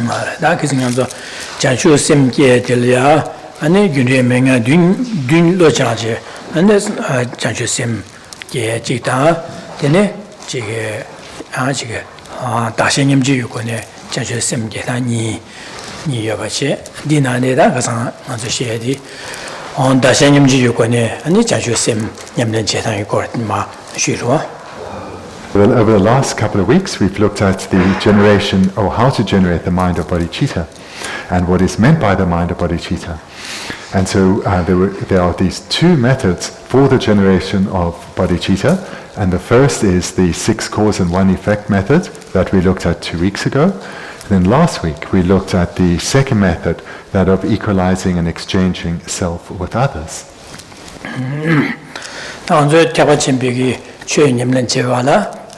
다 그중에서 자주 샘게 들려 아니 균에 맹아 균 로자지 근데 자주 샘게 지다 되네 지게 지게 다신님지 요거네 자주 샘게 다니 니여바시 디나네다 가상 먼저 시에디 다신님지 요거네 아니 자주 샘 냠는 제상이 거마 쉬로. Well, over the last couple of weeks, we've looked at the generation, or how to generate the mind of bodhicitta, and what is meant by the mind of bodhicitta. And so there are these two methods for the generation of bodhicitta, and the first is the 6 cause and 1 effect method that we looked at 2 weeks ago. And then last week, we looked at the second method, that of equalizing and exchanging self with others.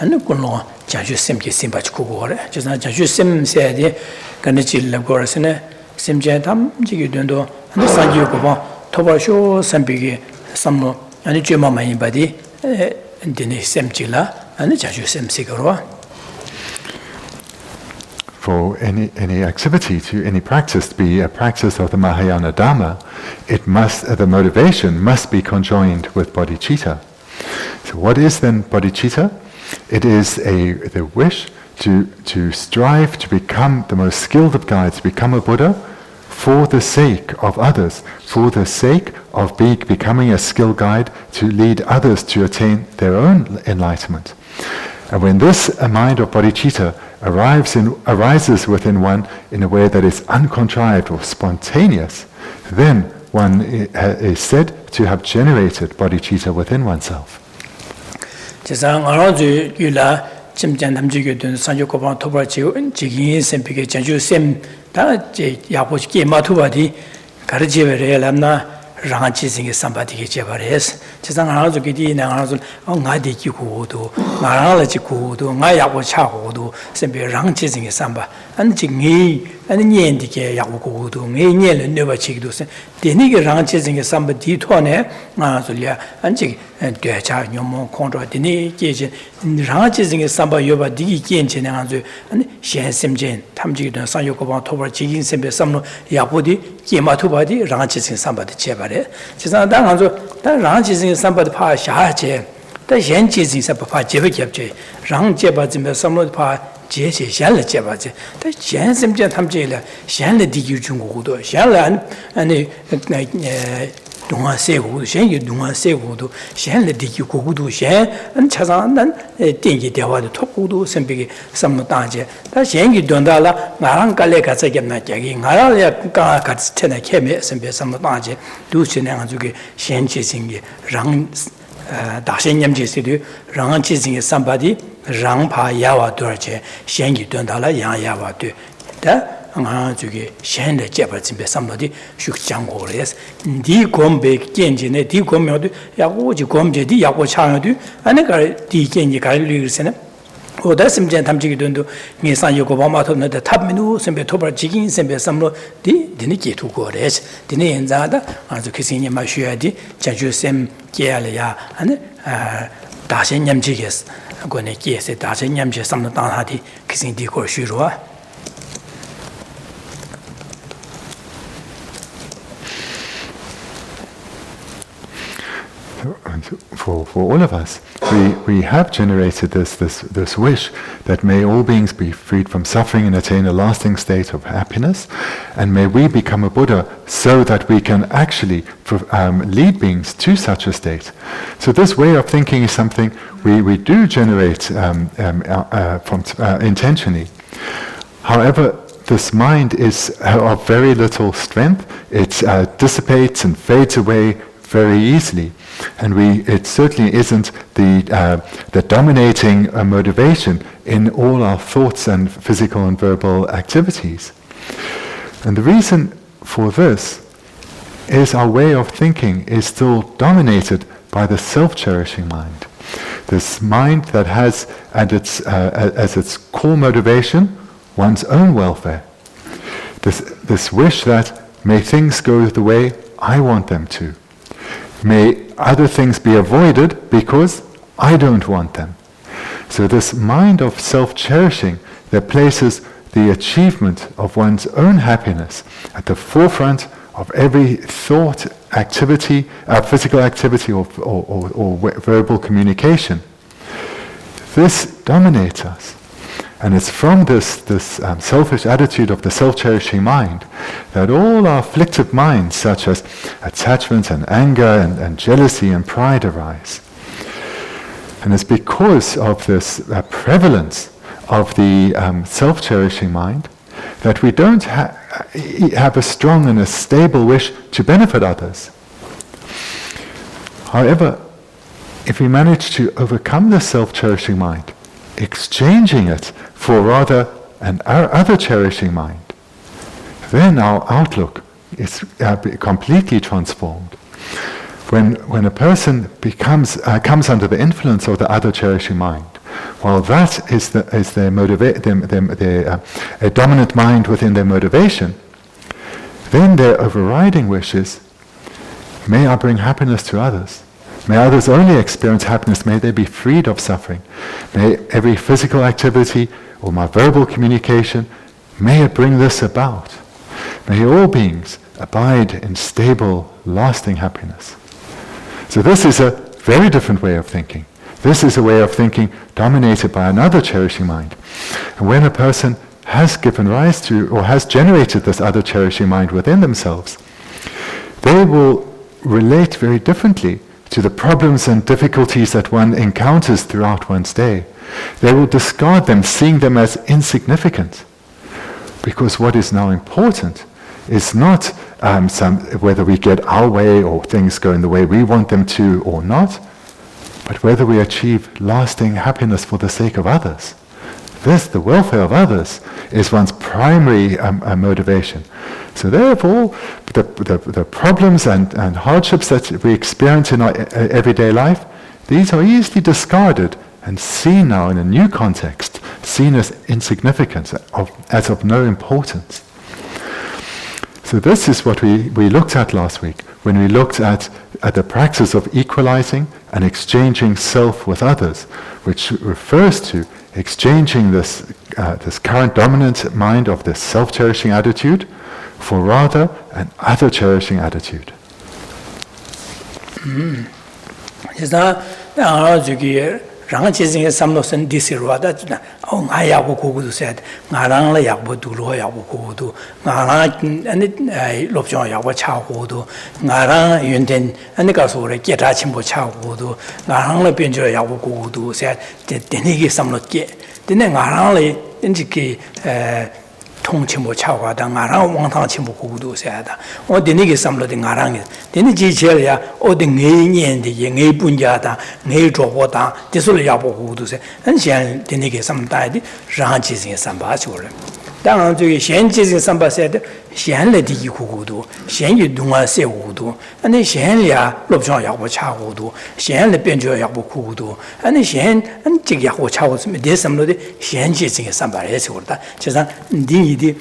안 kunlo 자주 샘게 심바치 ku고래 저나 자주 샘세디 간지를 거라스네 샘제 담지기 된도 한 산지고 봐 토바쇼 샘비기 삼로 아니 쥐마마이 바디 엔디니 샘지라 아니 자주 샘시거로. For any activity, to any practice to be a practice of the Mahayana Dhamma, the motivation must be conjoined with bodhicitta. So what is then bodhicitta? It is the wish to strive to become the most skilled of guides, to become a Buddha for the sake of others, for the sake of becoming a skilled guide to lead others to attain their own enlightenment. And when this mind of bodhicitta arises within one in a way that is uncontrived or spontaneous, then one is said to have generated bodhicitta within oneself. 제상 알아주 유라 침전 담지교든 산조고방 토바지 지긴 샘피게 자주 샘다 제 야보지게 마투바디 가르치베레 람나 랑아치싱게 삼바디게 제바레스 제상 알아주 기디 나가서 나디 기고도 나랑을 지고도 나 야보 차고도 샘피 랑치싱게 삼바 안지기 아니 년디게 야고고도 내년을 내바치기도 데니게 랑치싱게 삼바 디토네 아줄이야 안지 대차 녀모 콘트라디니 계제 랑치싱게 삼바 요바 디기 겐체네 아주 아니 셴심젠 탐지기도 산요고방 토바 지긴 샘베 삼로 야보디 게마투바디 랑치싱 삼바디 제바레 제상 당한조 다 랑치싱 삼바디 파 샤제 다 셴치싱 삼바 파 제베겹제 랑제바지메 삼로 파 제시 샹을 제바지 다 셴심젠 탐지라 샹을 디기 중고도 샹을 아니 동화 세고도 셴이 동화 세고도 셴을 디기 고고도 셴 차상난 땡기 대화도 톡고도 선비기 삼노 땅제 다 셴이 돈달라 나랑 갈래 가서 겠나 자기 나랑 같이 테나 케메 선비 삼노 땅제 두시네 가지고 셴지싱이 랑 다신념지스도 랑한지싱이 삼바디 랑파 야와 도르제 셴이 돈달라 야야와 다 저기 셴의 제바진배 삼노디 숙장고레스 디 곰베 겐지네 디 곰여도 야고지 곰제디 야고 차여도 아니가 디 겐지 갈리르세네 오다심젠 탐지기 돈도 미산 요고 바마토는데 탑미누 선배 토바 지긴 선배 삼로 디 디니게 두고레스 디네 엔자다 아주 키신이 마셔야디 자주셈 게알이야 아니 다신념지게스 고네 게세 다신념지 삼로 땅하디 키신디 고슈로와. For all of us, we have generated this wish that may all beings be freed from suffering and attain a lasting state of happiness, and may we become a Buddha so that we can actually lead beings to such a state. So this way of thinking is something we do generate intentionally. However, this mind is of very little strength. It dissipates and fades away very easily, and it certainly isn't the dominating motivation in all our thoughts and physical and verbal activities. And the reason for this is our way of thinking is still dominated by the self-cherishing mind. This mind that has as its core motivation one's own welfare. This wish that may things go the way I want them to. May other things be avoided because I don't want them. So this mind of self-cherishing that places the achievement of one's own happiness at the forefront of every thought, activity, physical activity or verbal communication. This dominates us. And it's from this selfish attitude of the self-cherishing mind that all our afflictive minds, such as attachment and anger and jealousy and pride, arise. And it's because of this prevalence of the self-cherishing mind that we don't have a strong and a stable wish to benefit others. However, if we manage to overcome the self-cherishing mind, exchanging it for rather an other cherishing mind, then our outlook is completely transformed. When a person comes under the influence of the other cherishing mind, while that is their a dominant mind within their motivation, then their overriding wish is, may I bring happiness to others. May others only experience happiness. May they be freed of suffering. May every physical activity or my verbal communication, may it bring this about. May all beings abide in stable, lasting happiness. So this is a very different way of thinking. This is a way of thinking dominated by another cherishing mind. And when a person has given rise to or has generated this other cherishing mind within themselves, they will relate very differently to the problems and difficulties that one encounters throughout one's day. They will discard them, seeing them as insignificant. Because what is now important is not whether we get our way or things go in the way we want them to or not, but whether we achieve lasting happiness for the sake of others. This, the welfare of others, is one's primary motivation. So therefore, the problems and hardships that we experience in our everyday life, these are easily discarded and seen now in a new context, seen as insignificant, as of no importance. So this is what we looked at last week, when we looked at the practice of equalizing and exchanging self with others, which refers to exchanging this current dominant mind of this self-cherishing attitude for rather an other-cherishing attitude. rāngā chēsīngā samlō sān dīsī rūwa dā ngā yāgbō kōgū dō sāyat, ngā rāngā yāgbō dūrō yāgbō kōgū dō, ngā rāngā lopchōng yāgbō chā kōgū dō, ngā rāngā yuñtēn kā sō rā kētā chīmbō chā kōgū dō, ngā rāngā bēnchō yāgbō kōgū dō sāyat, tēnī kī samlō kē, tēnī ngā rāngā 통 침보 차고다 나랑 왕탕 침보 고고도 세다 어디니게 삼로데 나랑이 데니 지체야 어디 내년데 예 분야다 내 조보다 디솔 야보 고고도 세 한시안 데니게 삼다디 라지진 삼바초래当然这个闲节性三八赛的闲了的一户都闲一动啊赛户都那闲呀落不上要不差户都闲了变就要不户都那闲这个要不差户什么的什么的闲节性三八也是我的就像你的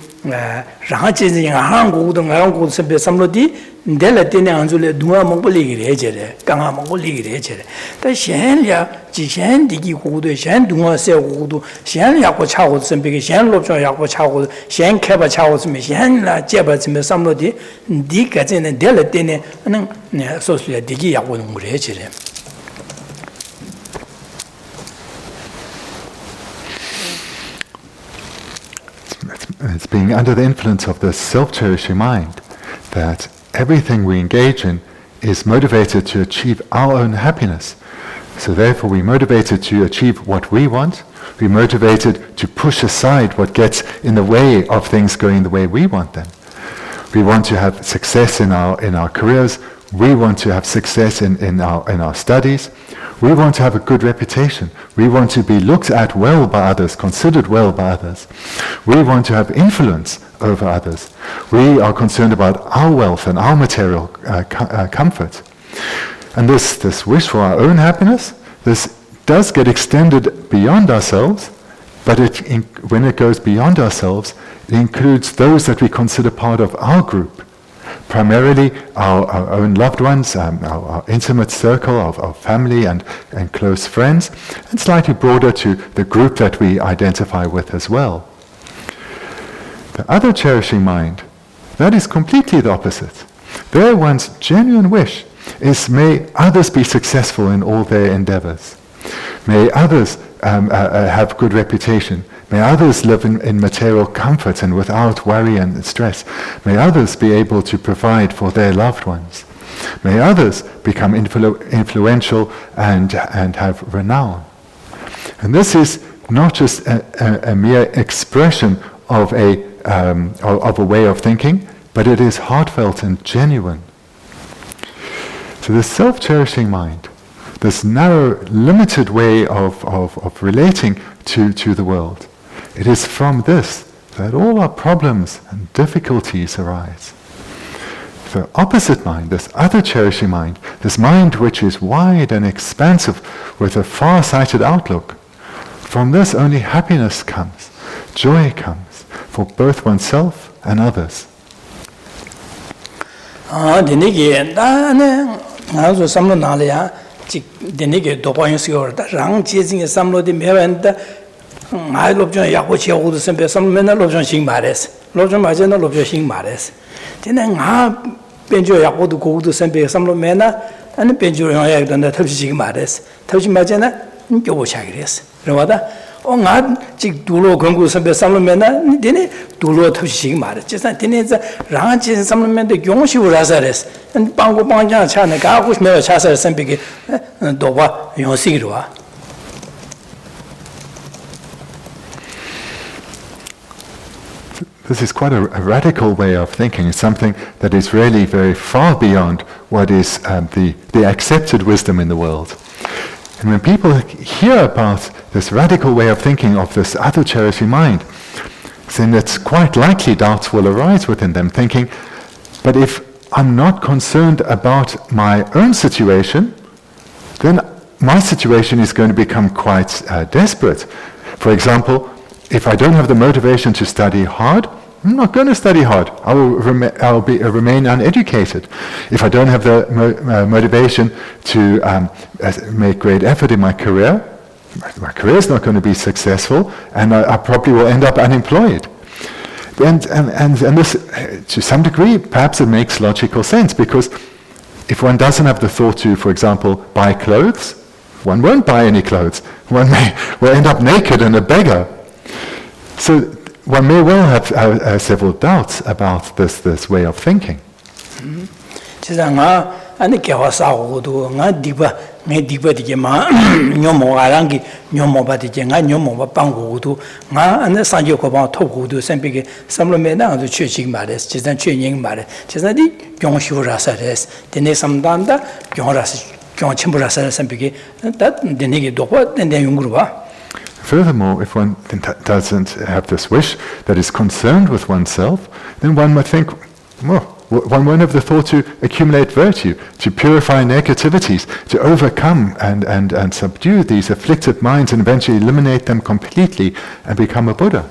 然节性韩国的韩国是别什么的내가 때는 안 줄래 누가 먹고 리기래 저래 강아 먹고 리기래 저래 但闲了之前的几户都闲动啊赛户都闲要不差户什么别闲落不上要不差户闲开不差户什么闲了接不什么什么的你个真的내가 때는能说出来的几要不弄来저래 It's being under the influence of the self-cherishing mind that everything we engage in is motivated to achieve our own happiness. So therefore we're motivated to achieve what we want. We're motivated to push aside what gets in the way of things going the way we want them. We want to have success in our careers. We want to have success in our studies. We want to have a good reputation. We want to be looked at well by others, considered well by others. We want to have influence over others. We are concerned about our wealth and our material comfort. And this wish for our own happiness, this does get extended beyond ourselves, but when it goes beyond ourselves, it includes those that we consider part of our group. Primarily our own loved ones, our intimate circle of family and close friends, and slightly broader to the group that we identify with as well. The other cherishing mind, that is completely the opposite. There one's genuine wish is, may others be successful in all their endeavors. May others have good reputation. May others live in material comfort and without worry and stress. May others be able to provide for their loved ones. May others become influential and have renown. And this is not just a mere expression of a way of thinking, but it is heartfelt and genuine. So the self-cherishing mind, this narrow, limited way of relating to the world, it is from this that all our problems and difficulties arise. The opposite mind, this other cherishing mind, this mind which is wide and expansive with a far-sighted outlook, from this only happiness comes, joy comes, for both oneself and others. I love John Yakuchi, all the same, some men love John Sing Mares, love John Majana, love John Sing Mares. Then I Benjo Yaku to go to Sempe, some mena, and Benjo Yak on the Touching Mares, Touching Majana, Go Chagris. Rwada, on God, Chick Dulo Congo, some mena, then Dulo Touching Mares. Just like teenage ranch and some men the Yonshu Razares, and Bango Banja Chana, Gakush Mera Chasa, Sempiki, Dova, Yonsigua. This is quite a radical way of thinking. It's something that is really very far beyond what is the accepted wisdom in the world. And when people hear about this radical way of thinking of this other cherishing mind, then it's quite likely doubts will arise within them, thinking, but if I'm not concerned about my own situation, then my situation is going to become quite desperate. For example, if I don't have the motivation to study hard, I'm not going to study hard. I will remain uneducated. If I don't have the motivation to make great effort in my career is not going to be successful, and I probably will end up unemployed. And this, to some degree, perhaps it makes logical sense, because if one doesn't have the thought to, for example, buy clothes, one won't buy any clothes. One will end up naked and a beggar. So one may well have several doubts about this way of thinking. Furthermore, if one doesn't have this wish that is concerned with oneself, then one might think, well, one won't have the thought to accumulate virtue, to purify negativities, to overcome and subdue these afflicted minds and eventually eliminate them completely and become a Buddha.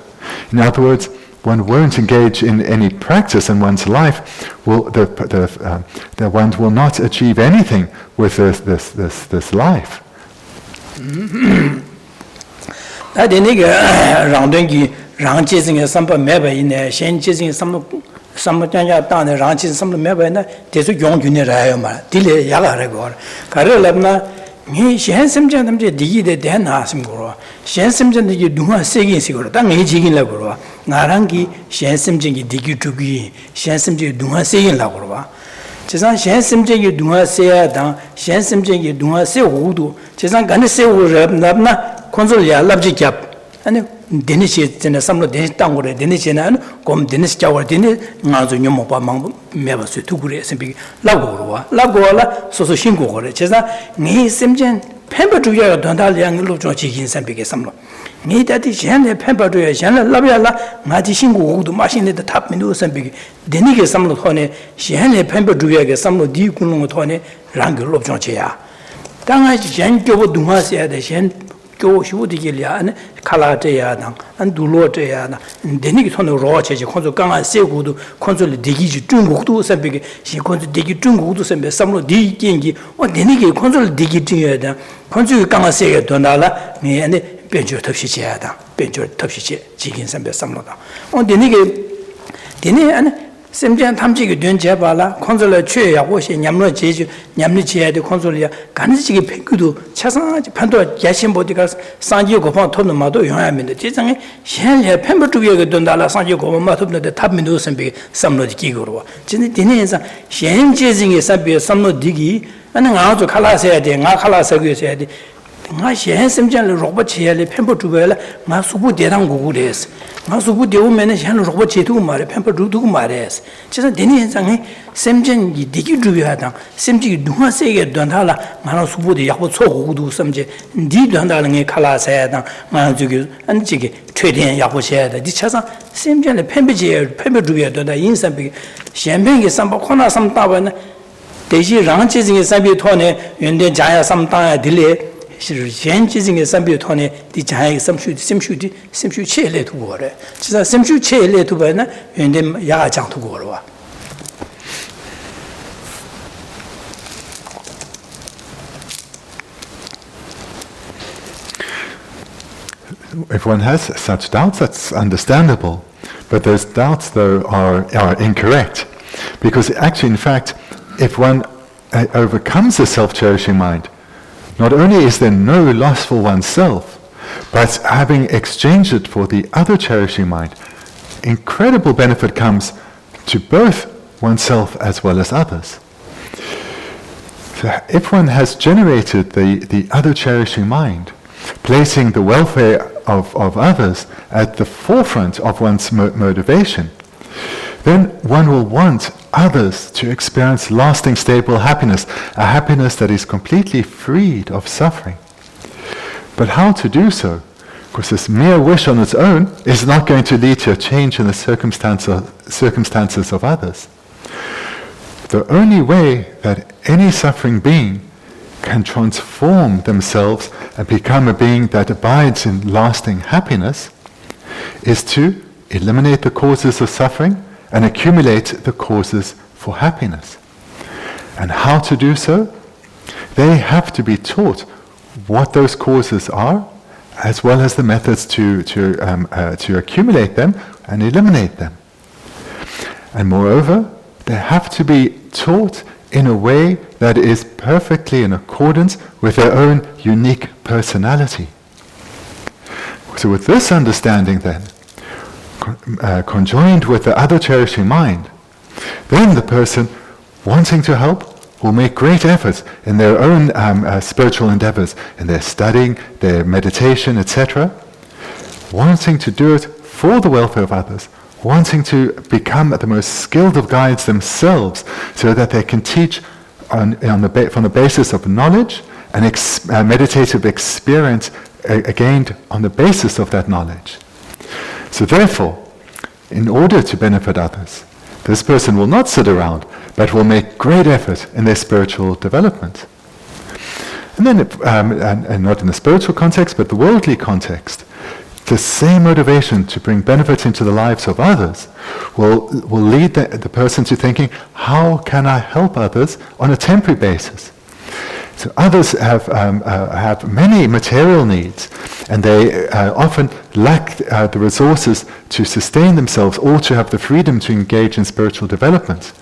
In other words, one won't engage in any practice in one's life. One will not achieve anything with this life. I didn't get ranching some member in a Shen chasing some down the ranches, some member in there's a young junior Rayama, Dile Yala Carolabna, she has some gentlemen did the Dan Hasim She has some gentlemen you do not say in Sigura, that may jig in Lagura, Narangi, she has some jingy digi to be, she has some do not say in Lagura. Chesan shen simje you do not say down, shen simje you do not say Udu, Chesan gonna say Labna, Consolia, Labji Cap, and Dennis in some of the town with Dennis and come Dennis Tower Dennis, Nazo Yomopa Meva Sutugure, Simpi, Lagola, so Shingo, Chesa, Ni Simjen, Pember to your Dondalian Lujo Chicken Sampik Samlo. Ni that is Jan Pember to your Jan Labia, Mati Shingo, to machine at the top menu Sampik, Denig some of Tone, Shan Pember to your some of Di Kuno Tone, Rangel of Jonchea. Tanga Jan Joe Dumasia, the Shan. Go Shudilia and Kalateana and Duloteana, and Denig on the Roche, Konsogang, Segudu, Consul Digi Jungu to Sampik, she could dig Jungu to Sampe, some of Di Kingi, or Denigi, Consul Digi Tinga, Consul Ganga Sega Donala, me and Benjo Topsiada, Benjo Topsi, Chicken Sampe Samloda. On Denigi Dine semjan tamjigi dönje bala konsol에 취해야 혹시 냠로 제주 냠리 지야데 konsol이야 간지기 팽구도 차상 판도 야신 보디가 상지 고방 톱는 마도 용하면데 지장에 현재 펜버주위에 돈달라 상지 고방 마톱는데 탑민도 선비 삼로지 기고로 진짜 디네에서 현재징의 sab비 삼로 디기 아니 아주 칼라서야 돼 나 칼라서고야 돼 nga shen semjan le roba che le pempo tubela nga subu derang gugu des nga subu de umen shen roba che tu mare pempo du mares chesa deni sang semjan gi digi dubi hada semji gi duha se ge dondala nga subu de yakbo cho gugu du semje di dondala nge khala sa ya da nga ju gi an ji ge chue dian yakbo che da di chesa semjan le pempo je pempo dubi da yin sam bi shen ben ge sam ba khona sam ta ba na de ji rang ji jing ge sam bi to ne yuan de ja ya sam ta ya di le是现今这个三百多年的这样一个生修切来度过的，其实生修切来度过呢，原来也讲度过了吧。If one has such doubts, that's understandable. But those doubts, though, are incorrect. Because actually, in fact, if one overcomes the self-cherishing mind, not only is there no loss for oneself, but having exchanged it for the other cherishing mind, incredible benefit comes to both oneself as well as others. So if one has generated the other cherishing mind, placing the welfare of others at the forefront of one's motivation, then one will want others to experience lasting, stable happiness, a happiness that is completely freed of suffering. But how to do so? Because this mere wish on its own is not going to lead to a change in the circumstances of others. The only way that any suffering being can transform themselves and become a being that abides in lasting happiness is to eliminate the causes of suffering and accumulate the causes for happiness. And how to do so? They have to be taught what those causes are, as well as the methods to accumulate them and eliminate them. And moreover, they have to be taught in a way that is perfectly in accordance with their own unique personality. So with this understanding then, conjoined with the other cherishing mind, then the person wanting to help will make great efforts in their own spiritual endeavors, in their studying, their meditation, etc., wanting to do it for the welfare of others, wanting to become the most skilled of guides themselves so that they can teach from the basis of knowledge and meditative experience gained on the basis of that knowledge. So therefore, in order to benefit others, this person will not sit around, but will make great effort in their spiritual development. And then, and not in the spiritual context, but the worldly context, the same motivation to bring benefit into the lives of others will lead the person to thinking, how can I help others on a temporary basis? So others have many material needs, and they often lack the resources to sustain themselves or to have the freedom to engage in spiritual development.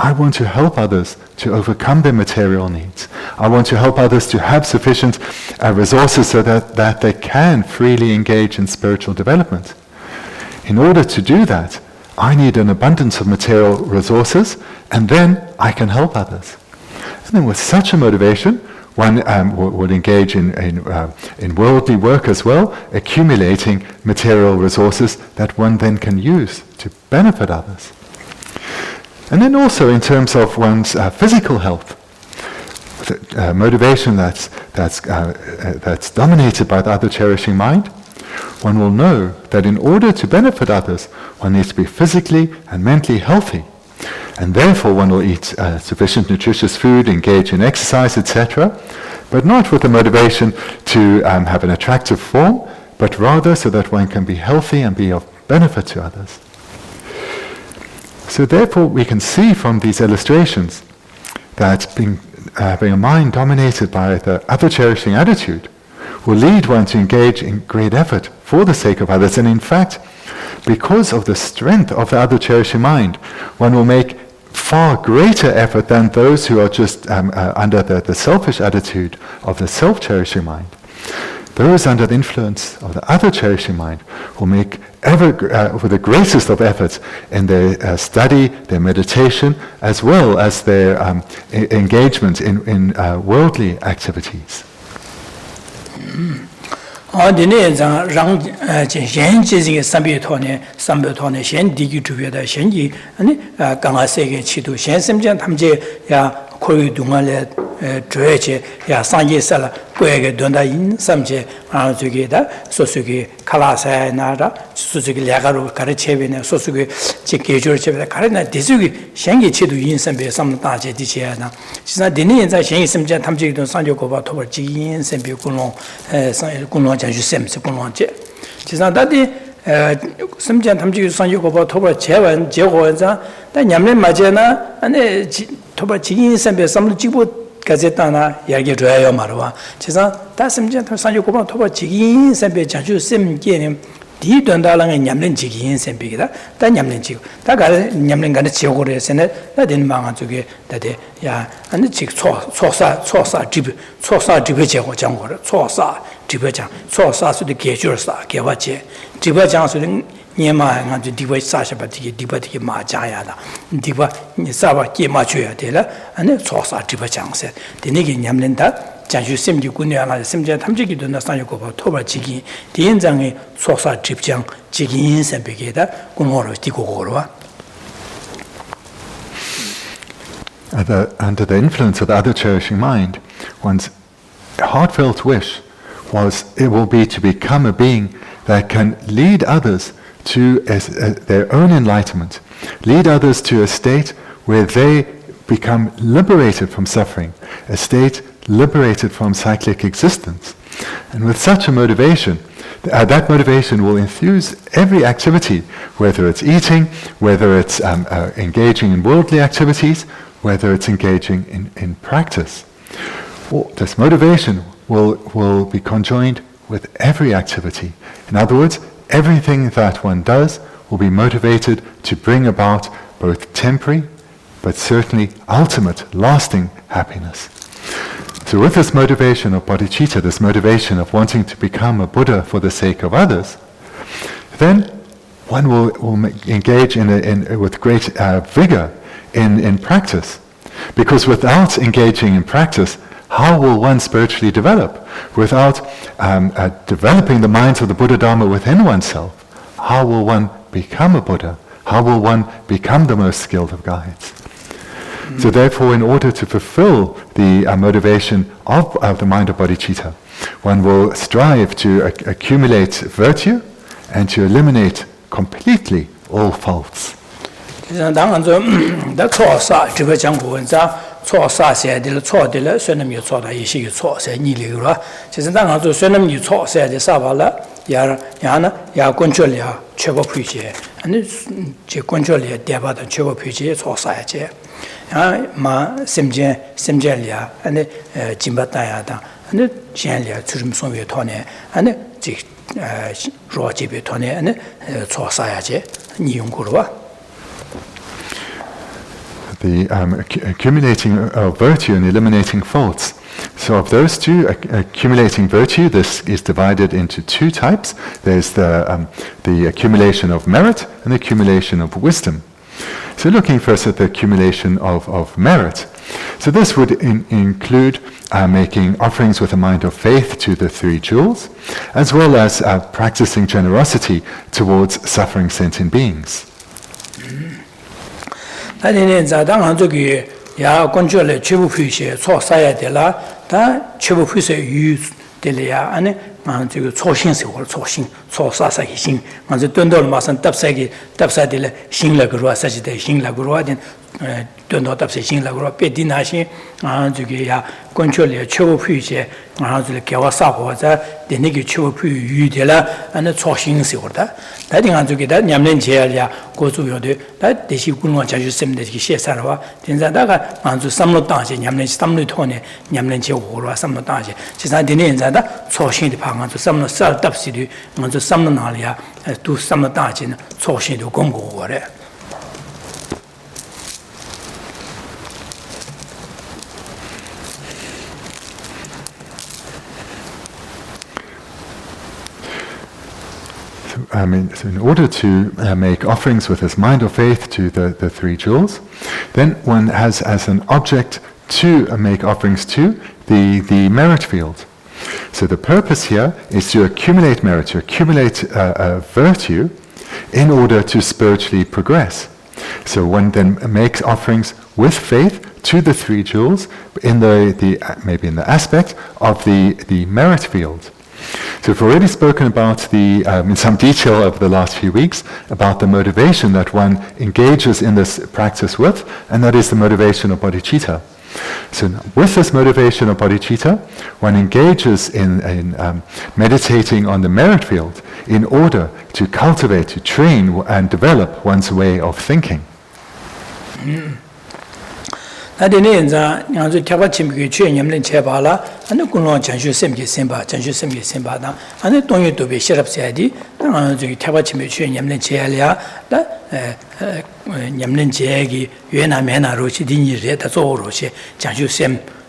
I want to help others to overcome their material needs. I want to help others to have sufficient resources so that they can freely engage in spiritual development. In order to do that, I need an abundance of material resources, and then I can help others. And then with such a motivation, one would engage in worldly work as well, accumulating material resources that one then can use to benefit others. And then also in terms of one's physical health, motivation that's dominated by the other cherishing mind, one will know that in order to benefit others, one needs to be physically and mentally healthy. And therefore one will eat sufficient nutritious food, engage in exercise, etc., but not with the motivation to have an attractive form, but rather so that one can be healthy and be of benefit to others. So therefore we can see from these illustrations that having a mind dominated by the other cherishing attitude will lead one to engage in great effort for the sake of others, and in fact because of the strength of the other cherishing mind, one will make far greater effort than those who are just under the selfish attitude of the self-cherishing mind. Those under the influence of the other cherishing mind will make with the greatest of efforts in their study, their meditation, as well as their engagement in worldly activities. Dorje ya sanje sala koyege donda in samje azuge da sosuge kalasa na da sosuge lagaru kare chebe ne sosuge cheke jor chebe kare na desuge shengi chidu yin sambe sam da je di che na sina deni yin za shengi samje tamje don sanje ko ba to ba ji yin sambe kunlong kunlong ja ju sem se kunlong je sina da di samje tamje sanje ko ba to ba jewan jeho za da nyamle maje na ane to ba ji yin sambe sam jibo 가제타나 이야기 줘요 말와. 제가 다심전 산주 고방 토바 지긴 선배 자주 셈게는 디던다랑의 냠는 지긴 선배이다. 다 냠는 지고. 다가 냠는 간의 지역으로 해서는 나된 망한 쪽에 다대 야 아니 지 초사 집에 제고 장고를 초사 집에 장 초사수도 개줄사 개와제 집에 장수는 니마가 디바 사샤바티 디바티 마자야다 디바 니사바 끼마줘야 되라 아니 소사 디바 장세 되네게 냠는다 자주 셈지 군이야나 셈제 탐지기도 나산고 봐 토바지기 디엔장의 소사 집장 지긴 선배게다 군호로 디고고로와 Under the influence of the other cherishing mind, one's heartfelt wish was it will be to become a being that can lead others to their own enlightenment, lead others to a state where they become liberated from suffering, a state liberated from cyclic existence. And with such a motivation, that motivation will enthuse every activity, whether it's eating, whether it's engaging in worldly activities, whether it's engaging in practice. This motivation will be conjoined with every activity. In other words, everything that one does will be motivated to bring about both temporary, but certainly ultimate, lasting happiness. So with this motivation of bodhicitta, this motivation of wanting to become a Buddha for the sake of others, then one will engage with great vigor in practice. Because without engaging in practice, how will one spiritually develop? Without developing the minds of the Buddha Dharma within oneself, how will one become a Buddha? How will one become the most skilled of guides? So therefore, in order to fulfill the motivation of the mind of bodhicitta, one will strive to accumulate virtue and to eliminate completely all faults. Sonam yu chua da yishi yu chua se ni li ru chisen dang ha zu sonam yu chua se de sa ba la ya na ya control ya chebo phu je ani je control ya de ba da chebo phu je chua sa ya je ya ma semje ya ani jimba ta ya da ani chen ya churim song ye to ne ani ji ro ji be to ne ani chua sa ya je ni yong gu ru The accumulating of virtue and eliminating faults. So of those two, accumulating virtue, this is divided into two types. There's the accumulation of merit and the accumulation of wisdom. So looking first at the accumulation of merit. So this would include making offerings with a mind of faith to the three jewels, as well as practicing generosity towards suffering sentient beings. 다니는 자당한 저기 야 건조를 최부 표시에 초사야 되라 다 최부 표시에 유 되려야 안에 만 저기 초신세월 초신 초사사기 신 먼저 돈돌 마선 답사기 답사들 신락으로 와서지대 신락으로 와든 돈도 답세 신라고 베디나신 저기야 건초리 최고 fü제 아주 개와사고자 되네기 최고 fü 유되라 안에 초신세고다 다딩한 저기다 냠는 제야야 고주요데 다 대시 군원 자주 셈데기 시에사라와 된자다가 안주 삼로 땅제 냠는 삼로 토네 냠는 제고로 삼로 땅제 지사 되네 인자다 초신의 방안주 삼로 쌀답시리 안주 삼로 나리야 두 삼로 땅제는 초신의 공고거래 So in order to make offerings with his mind or faith to the three jewels, then one has as an object to make offerings to the merit field. So the purpose here is to accumulate merit, to accumulate virtue in order to spiritually progress. So one then makes offerings with faith to the three jewels in maybe in the aspect of the merit field. So we've already spoken about in some detail over the last few weeks, about the motivation that one engages in this practice with, and that is the motivation of bodhicitta. So with this motivation of bodhicitta, one engages in meditating on the merit field in order to cultivate, to train and develop one's way of thinking. 나데네 인자 양주 캬바침기 최념len 제발라 안에 군론 전슈 셈기 셈바 전슈 셈기 셈바다 안에 동요도비 시럽세야디 저기 캬바침기 최념len 제알이야 다 냠len 제기 유나메나로 시딘이레 다 조로시 전슈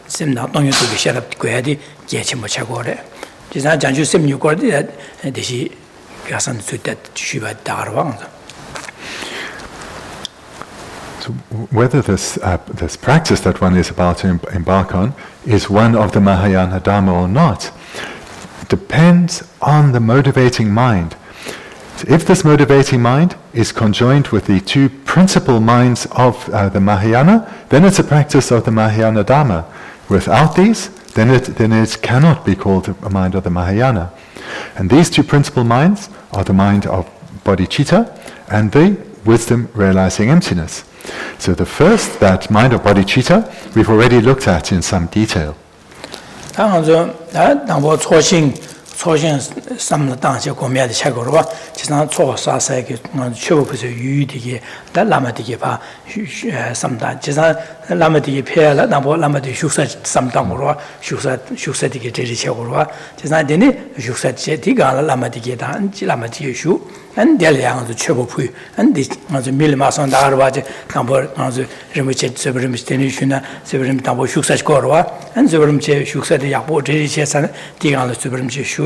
셈나 동요도비 시럽 고야디 예침모 차고래 지사 전슈 셈 유고디 대시 가산 수때 주바 다르왕 So whether this practice that one is about to embark on is one of the Mahayana Dharma or not depends on the motivating mind. So if this motivating mind is conjoined with the two principal minds of the Mahayana, then it's a practice of the Mahayana Dharma. Without these, then it cannot be called a mind of the Mahayana. And these two principal minds are the mind of bodhicitta and the wisdom realizing emptiness. So the first, that mind of bodhicitta, we've already looked at in some detail. 초신 삼는 당시 고미야의 책으로 지난 초사사의 최고부서 유유되게 라마되게 봐 삼다 지난 라마되게 폐라 나보 라마되 휴사 삼당으로 휴사되게 제리 책으로 지난 되니 휴사제 디가 라마되게 다 라마되게 휴 안델량도 최고부 안디 아주 밀마선 다르바제 나보 아주 리미체 서브림스테니 슈나 서브림 나보 휴사 거로와 안 서브림체 휴사의 약보 제리 책산 디가 서브림체 주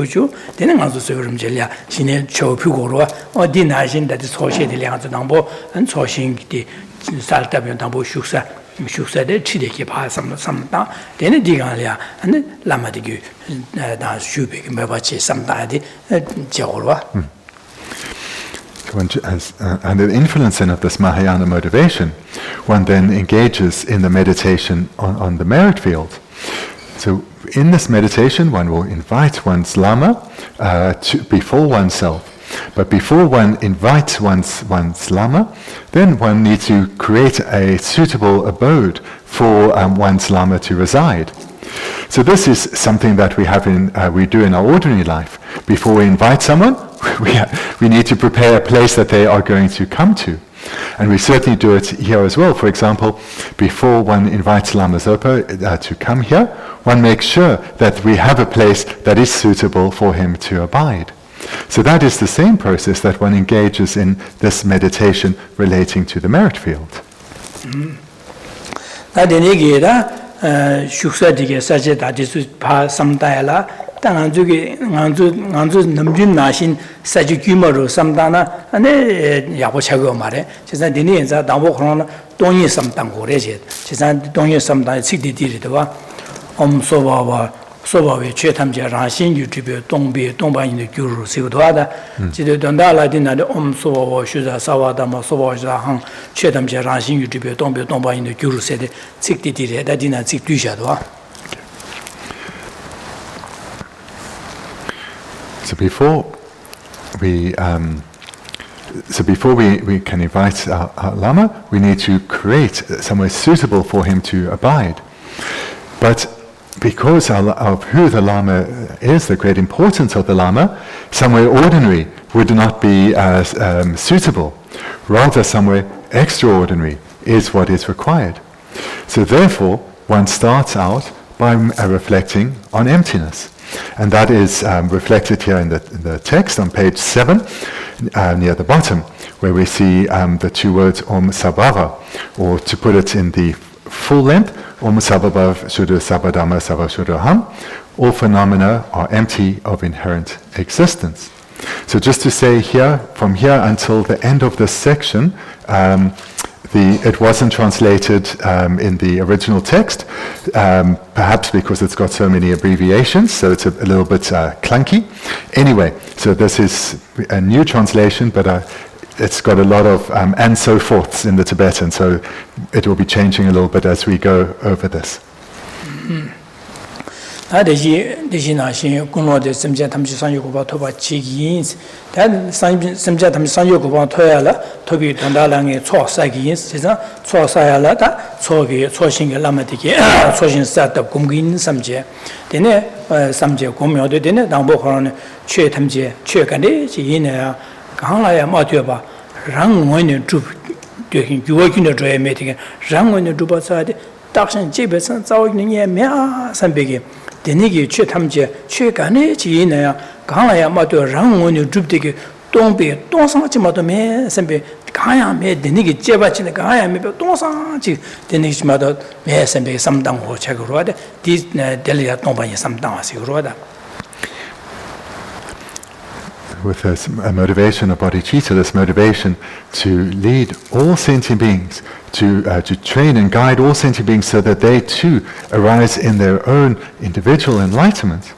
되는 아주 서브림젤이야 신의 초피고로 어디 나신다도 소시의 량도 남보 안 소신기 살다면 남보 슈사데 치데기 파삼다 되는 디가야 안 라마디기 다 슈베기 매바치 삼다디 제올와 Under the influence then of this Mahayana motivation, one then engages in the meditation on the merit field. So in this meditation, one will invite one's Lama before oneself. But before one invites one's Lama, then one needs to create a suitable abode for one's Lama to reside. So this is something that we do in our ordinary life. Before we invite someone, we need to prepare a place that they are going to come to. And we certainly do it here as well. For example, before one invites Lama Zopa to come here, one makes sure that we have a place that is suitable for him to abide. So that is the same process that one engages in this meditation relating to the merit field. 슈사디게 사제다디스 파 삼다야라 당한주게 안주 남준 나신 사지 규모로 삼다나 안에 야보차고 말해 제가 되니자 담보 그러나 동이 삼당 고래제 제가 동이 삼당 식디디리도와 엄소바와 소바의 최탐제 라신 유튜브 동방인의 교로 세우도하다 지도 don달라디나데 엄소바와 슈자 사와다마 소바자 한 최탐제 라신 유튜브 동방인의 교로 세대 식디디리 다디나 식뒤샤도와 So before we So before we can invite our Lama, we need to create somewhere suitable for him to abide. But because of who the Lama is, the great importance of the Lama, somewhere ordinary would not be suitable. Rather, somewhere extraordinary is what is required. So therefore, one starts out by reflecting on emptiness. And that is reflected here in the text on page 7, near the bottom, where we see the two words Om Sabhava, or to put it in the full length, Om Sabhava Shuddha Sabhadhamma Sabha Shuddhaham. All phenomena are empty of inherent existence. So just to say here, from here until the end of this section, it wasn't translated in the original text, perhaps because it's got so many abbreviations, so it's a little bit clunky. Anyway, so this is a new translation, but it's got a lot of and so forths in the Tibetan, so it will be changing a little bit as we go over this. Bendigo che tamje che gane ji ne gangla ya ma de rang won yu zhub de dong be dong sang ji ma de me sen be ga ya me de ni ge je ba chi ne ga ya me be dong sang ji de ni ji ma de me sen be sam dang ho che ro de di de le ya dong ba ye sam dang a si ro da. With this motivation of bodhicitta, this motivation to lead all sentient beings, to train and guide all sentient beings so that they too arise in their own individual enlightenment.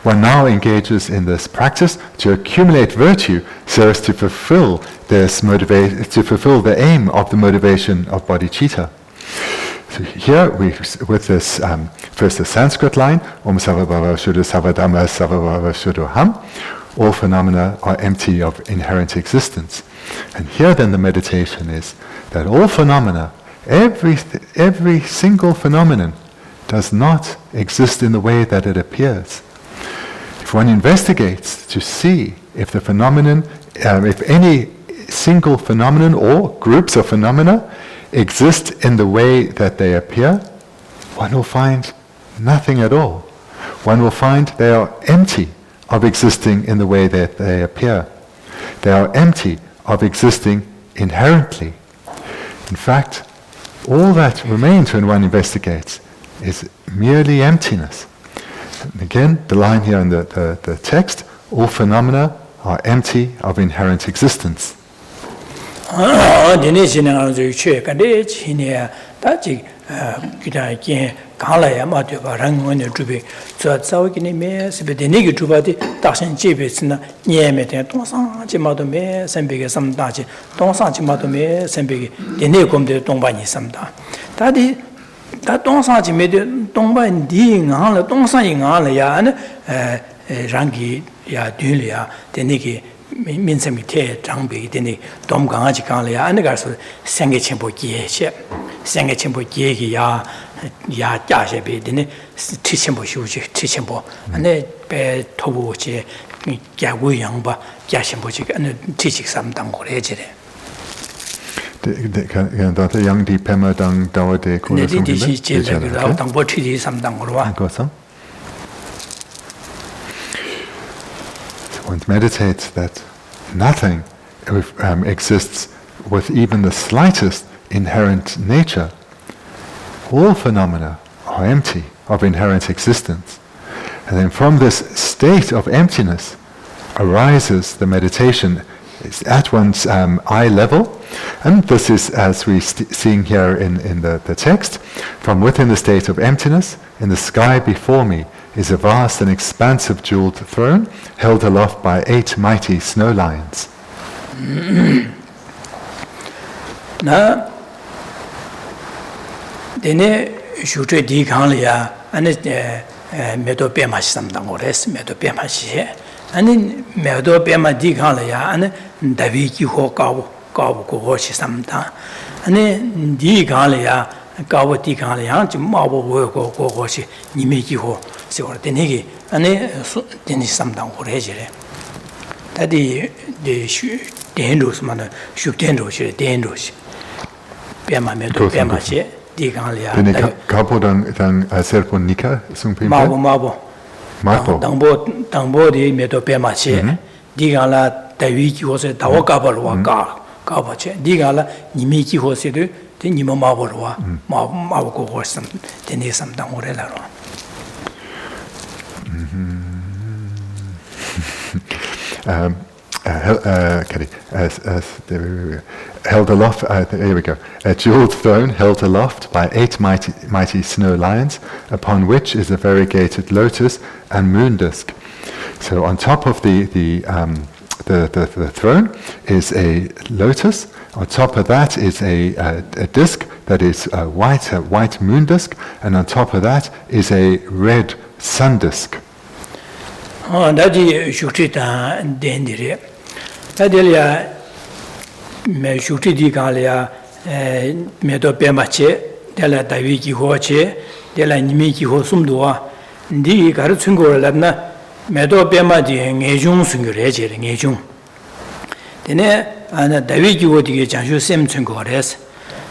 One now engages in this practice to accumulate virtue so as to fulfill this the aim of the motivation of bodhicitta. So here with this first the Sanskrit line, Om Sarvabhava Shuddha Sarvadhamma Sarvabhava Shuddhaham. All phenomena are empty of inherent existence. And here then the meditation is that all phenomena, every single phenomenon does not exist in the way that it appears. If one investigates to see if the phenomenon, if any single phenomenon or groups of phenomena exist in the way that they appear, one will find nothing at all. One will find they are empty of existing in the way that they appear. They are empty of existing inherently. In fact, all that remains when one investigates is merely emptiness. And again, the line here in the text, all phenomena are empty of inherent existence. Galaya Matu Rangon Drubi, so Saukini me, Sibedinigi Drubati, Dashan Jibits, Niemete, Donsan Jimadume, Sembig, some Dachi, Donsan Jimadume, Sembig, the Nekum de Dongbani Samda. That Donsan Jimede, Dongban Ding, Donsan in Alaya, and Rangi, Ya Dulia, the Niki. Minsamite, Jambi, Dini, Dom Ganji Galia, and the girls sang a chimbo ye, sang a chimbo ye, ya Jashabi, Dini, Tichimbo Shuji, Tichimbo, and they bear Tobuchi, Yawu Yangba, Yashimbo, and teaching some Dango Regere. The young deep Pema Dang Dawa de Kura, Dangoti, some Dangorwa. Got some? One meditates that nothing exists with even the slightest inherent nature. All phenomena are empty of inherent existence. And then from this state of emptiness arises the meditation. It's at one's eye level. And this is, as we're seeing here in the text, from within the state of emptiness, in the sky before me, is a vast and expansive jeweled throne held aloft by 8 mighty snow lions. Na dene shute di khanglia ane medo pemashi samdang ores medo pemashi 아니 매도 배마 디강이야 아니 다비기 호 가고 고시 삼다 아니 디강이야 가고 디강이야 좀 마보 보고 고시 니메기 호 세월 되네기 아니 되니 삼당 오래지래 다디 데슈 된로스만 슈된로시 된로시 배마매도 배마시 디강이야 Denn ich habe dann Serponika sungpimpe. 마보 당보디 메도 배마시 디가라 다위기 호세 다와 가벌와 가버체 디가라 니미기 호세도 니모 마벌와 마고 호스 데니 삼당 오래라로 held aloft, here we go, a jeweled throne held aloft by 8 mighty snow lions, upon which is a variegated lotus and moon disk. So on top of the throne is a lotus. On top of that is a disk that is a white moon disk, and on top of that is a red sun disk. 나디 슈트다 덴디레 다딜야 메 슈트디 갈야 메도 베마체 델라 다위기 호체 델라 니미기 호숨도와 니 가르친 거라나 메도 베마디 녜중 순결해지래 녜중 데네 아나 다위기 호디게 장슈 셈 춘거레스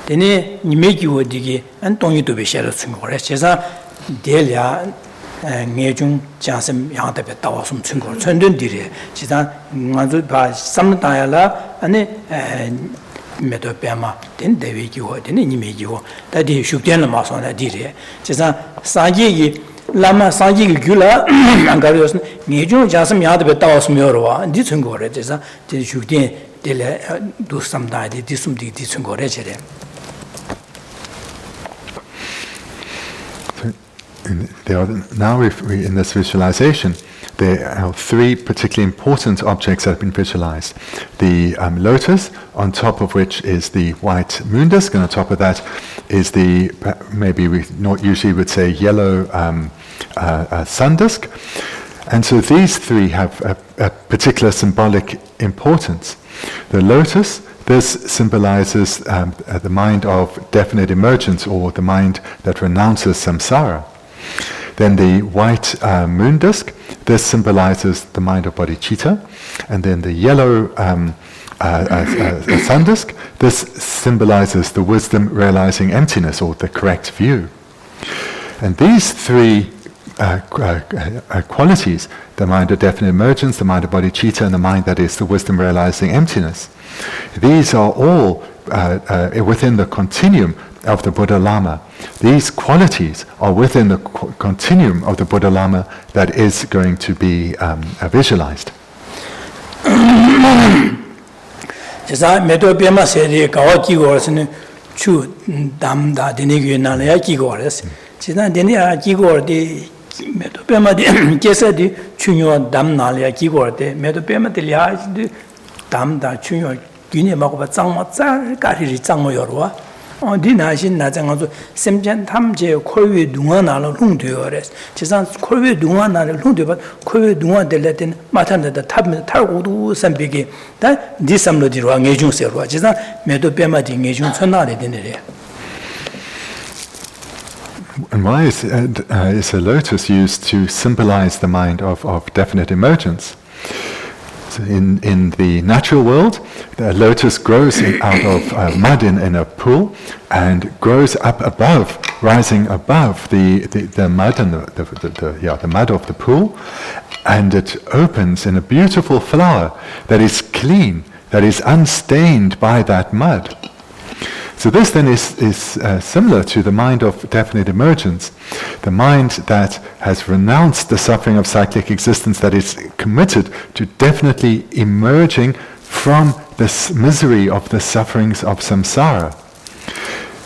데네 니미기 호디게 안 동이도 베샤르 춘거레스 제사 델야 녜중 장심 양답에 따와서 춘거 천든디리 지단 먼저 봐 삼다야라 아니 메도 베마 된 대위기고 된 니메기고 다디 슈견을 마서나 디리 지단 사기기 라마 사기기 귤라 안 가려서 녜중 장심 양답에 따와서 묘로와 디 춘거래 지단 디 슈견 딜레 두 삼다디 디숨디 디 춘거래 제래 Now, in this visualization, there are 3 particularly important objects that have been visualized. The lotus, on top of which is the white moon disk, and on top of that is the, maybe we not usually would say, yellow sun disk. And so these 3 have a particular symbolic importance. The lotus, this symbolizes the mind of definite emergence, or the mind that renounces samsara. Then the white moon disk, this symbolizes the mind of bodhicitta. And then the yellow sun disk, this symbolizes the wisdom realizing emptiness, or the correct view. And these 3 qualities, the mind of definite emergence, the mind of bodhicitta, and the mind that is the wisdom realizing emptiness, these are all within the continuum of the Buddha Lama. These qualities are within the continuum of the Buddha Lama that is going to be visualized. 제가 메도 베마 세리 가와기고 그래서는 추 담다 되니게 나야 기고 그랬어. 지난 되니야 기고디 메도 베마디 계세디 중요 담나야 기고데 메도 베마들이야 담다 중요 뒤에 막고 장마 짤 가리리 장모 여러와 디나신 나장아서 샘전 탐제 코위 동안나로 롱되어레스 지산 코위 동안나로 롱되어 코위 동안들레든 마탄다 탑면 탈고도 삼비게 다 디삼로디로 녜중세로 지산 메도 베마디 녜중 천나래 되네래. And why is a lotus used to symbolize the mind of definite emergence? So in the natural world, the lotus grows out of mud in a pool and grows up above, rising above the mud and the mud of the pool, and it opens in a beautiful flower that is clean, that is unstained by that mud. So this then is similar to the mind of definite emergence, the mind that has renounced the suffering of cyclic existence, that is committed to definitely emerging from this misery of the sufferings of samsara.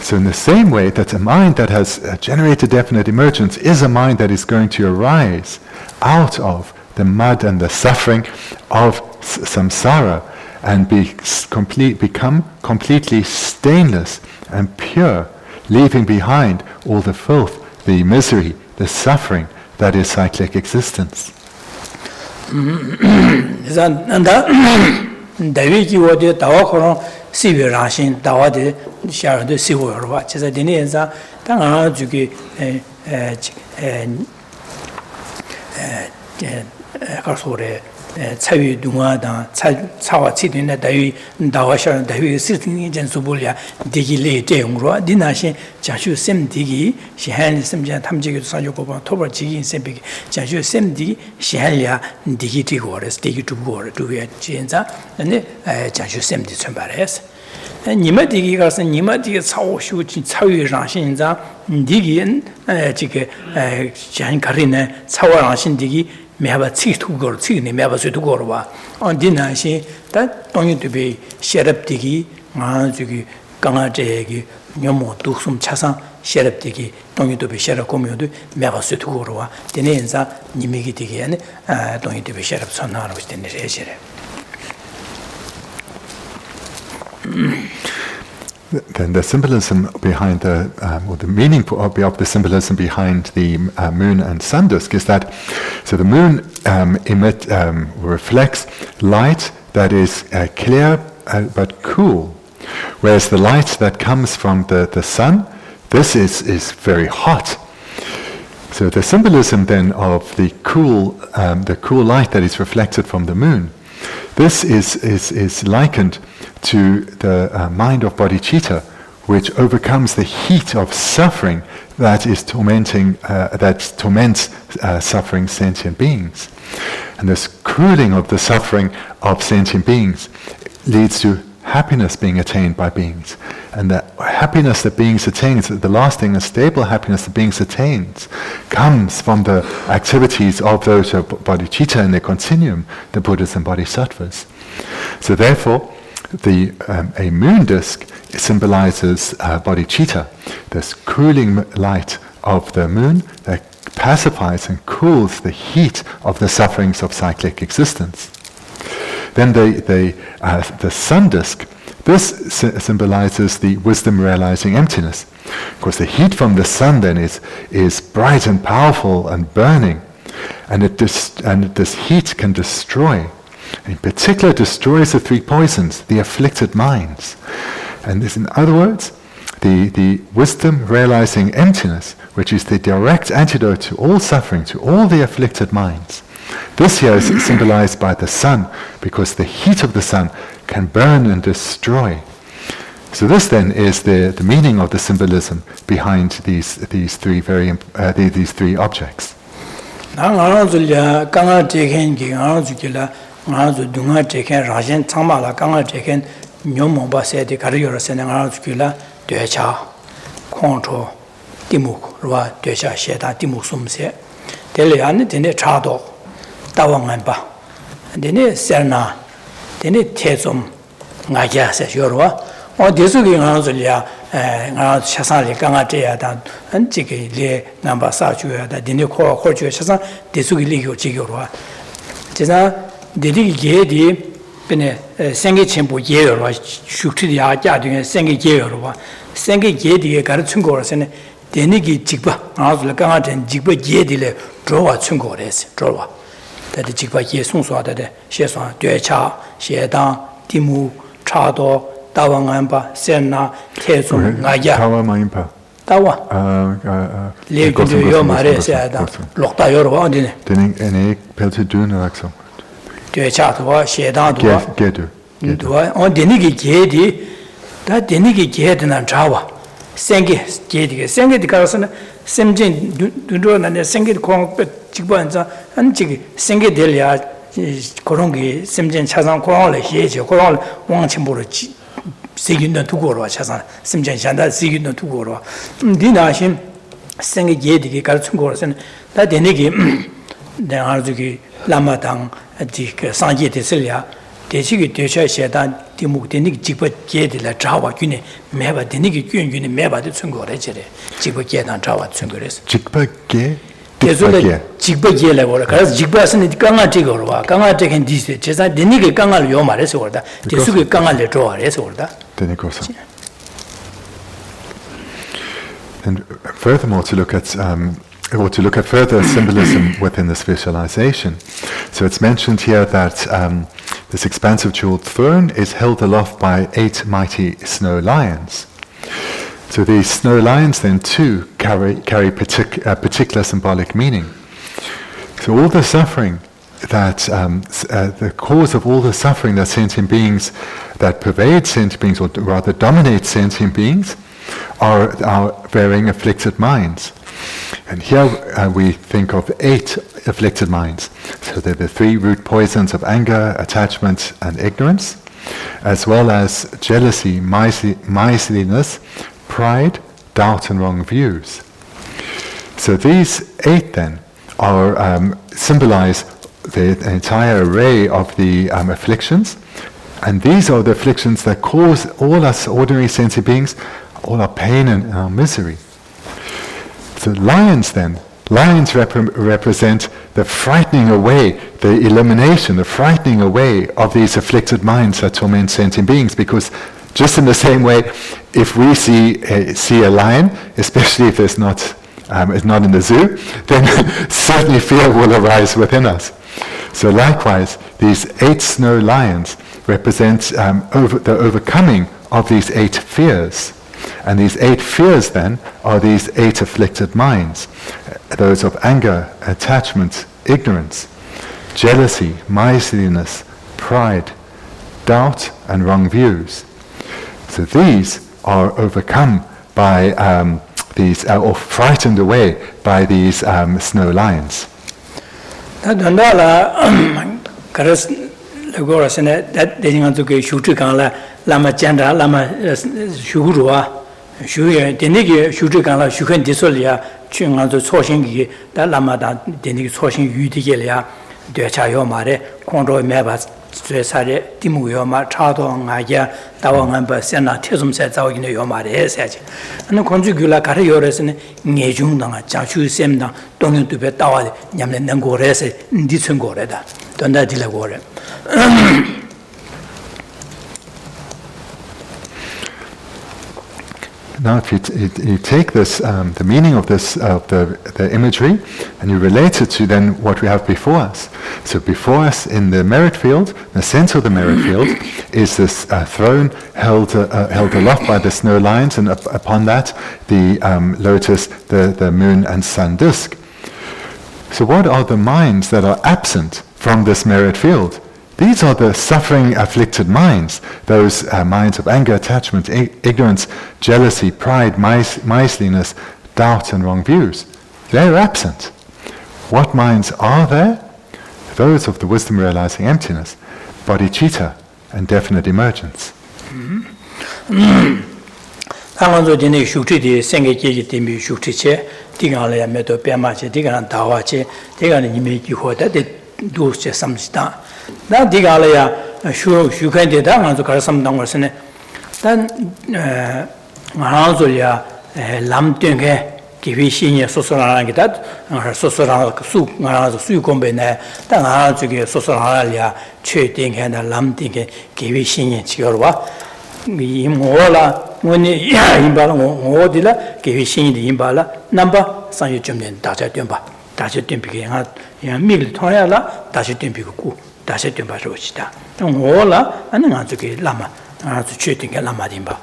So in the same way that a mind that has generated definite emergence is a mind that is going to arise out of the mud and the suffering of samsara, and become completely stainless and pure, leaving behind all the filth, the misery, the suffering that is cyclic existence. nanda dawi ki wode dawa khorong siwe rashin dawa de shar de siwo yorwa chesa dine enza tanga jugi karsore 차위 동화다 차와 치드네 다위 다와셔 다위 시스템이 전수불이야 디기레 제용으로 디나시 자슈 셈디기 시한 셈자 탐지기도 사주고 토벌 지긴 셈비기 자슈 셈디 시한이야 디기티고레스 디기투고레 두야 진짜 근데 자슈 셈디 전발해서 니마디기 가서 니마디기 차오슈치 차위랑신자 디기엔 지게 장 가리네 차와랑신 디기 매바 치투고르 치니 매바 수투고르와 언디나시 다 동유드비 셰럽디기 마주기 강아제기 녀모 두숨 차상 셰럽디기 동유드비 셰럽 고묘도 매바 수투고르와 데네인자 니미기 디기에는 동유드비 셰럽 선나로 되는 레시레 Then the symbolism behind or the meaning of the symbolism behind the moon and sun disk is that, so the moon reflects light that is clear but cool, whereas the light that comes from the sun, this is very hot. So the symbolism then of the cool light that is reflected from the moon, this is likened to the mind of bodhicitta, which overcomes the heat of suffering that torments suffering sentient beings. And this cooling of the suffering of sentient beings leads to happiness being attained by beings. And the happiness that beings attain, the lasting and stable happiness that beings attains, comes from the activities of those who are bodhicitta in their continuum, the Buddhas and Bodhisattvas. So therefore, a moon disk symbolizes bodhicitta, this cooling light of the moon that pacifies and cools the heat of the sufferings of cyclic existence. Then the sun disk, this symbolizes the wisdom realizing emptiness. Of course, the heat from the sun then is bright and powerful and burning, and this heat can destroy. In particular, destroys the three poisons, the afflicted minds. And this, in other words, the wisdom realizing emptiness, which is the direct antidote to all suffering, to all the afflicted minds. This here is symbolized by the sun, because the heat of the sun can burn and destroy. So this then is the meaning of the symbolism behind these three objects. ngāzu dunga teken rāshen tsāngmā la kāngā teken nyōmō bā sēdi kārī yorā sēne ngāzu kī la dēchā, kōng chō, tīmūk, rwa dēchā shēdā tīmūk sūm sē. Tēli yāni tēne chādō, tāwā ngān bā, tēne sērnā, tēne tēzōm ngā kia sē yorwa. O dēsū kī ngāzu liya, ngāzu shāsāng li kāngā tēyā tā, jīgī li ngā bā sā chūyā tā, tēne kōwa kō chūyā shāsāng dēsū kī li kio jīgī yorwa. Dili gedi bene senge chenpo ye yorwa shukti ya kya dunga senge ye yorwa senge gedi gar chungo rasene deni gi jigba ngazula kanga den jigba gedi le drowa chungo res drowa dadi jigba ye sungso da de sheswa dyecha shedang timu chado dawanganba senna tezum ngaya tawa mainpa tawa le gudu yo mare seda lokta yorwa ondine deni ene pelte dun rakso dyechaatwa, shedangdwa, gedu. On denigi gedi, da denigi gedi nan chawa, sengi gedi, sengi di karasana, semjin dundro nane, sengi di korong jikba nza, an jigi sengi deli ya, korongi semjin chasang korong le xieche, korong le wang chenpo le sigin dan tukorwa chasang, semjin shanda sigin dan tukorwa. Di na xin, sengi gedi ki karachun korasana, da denigi, den arzuki Lama tang sanje de silya dechigi decha shedan dimuk denik jigba gedi la jawa gyune meba denik gyune meba de chungo re jere jigba gedan jawa chungo res jigba ge jigba ge la wora karas jigba sne kanga tigo wa kanga teken dise jesa denik kanga yo mare se worda desugi kanga le jo are se worda denik also. And furthermore, to look at or to look at further symbolism within this visualization. So it's mentioned here that this expansive jeweled throne is held aloft by 8 mighty snow lions. So these snow lions then too carry particular symbolic meaning. So all the suffering that the cause of all the suffering that sentient beings, that pervade sentient beings, or rather dominate sentient beings, are our varying afflicted minds. And here we think of 8 afflicted minds. So they're the 3 root poisons of anger, attachment, and ignorance, as well as jealousy, miserliness, pride, doubt, and wrong views. So these 8 then are symbolize the entire array of the afflictions, and these are the afflictions that cause all us ordinary sentient beings all our pain and our misery. So lions represent the frightening away, the elimination, the frightening away of these afflicted minds that torment sentient beings, because just in the same way, if we see a lion, especially if it's not in the zoo, then certainly fear will arise within us. So likewise, these 8 snow lions represent the overcoming of these 8 fears. And these 8 fears then are these 8 afflicted minds, those of anger, attachment, ignorance, jealousy, miserliness, pride, doubt, and wrong views. So these are overcome by or frightened away by these snow lions. Lama Chandra, Lama Shurua, Shuya, Bendigo, Shukala, Shukan Disolia, Chungan to Soshing, that Lama, Bendigo Soshing Udigelia, Dechayo Mare, Conroy Mabas, Stressare, Timuyoma, Chato, Naya, Tawanga, Sena, Tism sets out in the Yomare, said. And the conjugula Carriores in Nejunga, Chachu Semna, don't to be Tawa, Yaman Nangorese, Disungoreda, Donda Dilagore. Now, if you take this, the meaning of this, the imagery, and you relate it to then what we have before us. So before us in the merit field, the center of the merit field, is this throne held aloft by the snow lions, and upon that the lotus, the moon and sun disk. So what are the minds that are absent from this merit field? These are the suffering afflicted minds, those minds of anger, attachment, ignorance, jealousy, pride, miserliness, doubt, and wrong views. They're absent. What minds are there? Those of the wisdom realizing emptiness, bodhicitta, and definite emergence. Now, Digalaya, Shu can do that, and to carry some numbers in it. Then Maranzolia, Lam Dunke, Kivishin, Sosoran, that, and her Sosoran, Soup, Maranzo, Sucombene, then I had to get Sosoralia, Cheating, and Lam Dinke, Kivishin, Chiorwa. Imola, when Imbala, Odila, Kivishin, the Imbala, number, San Yujum, Dacha Dumba, Dacha Dumpi, and Mil Toyala, Dacha Dumpiku. 다시 좀 봐줘 봅시다. 오라 아니 가지고 라마 아주 최딩의 라마딘바.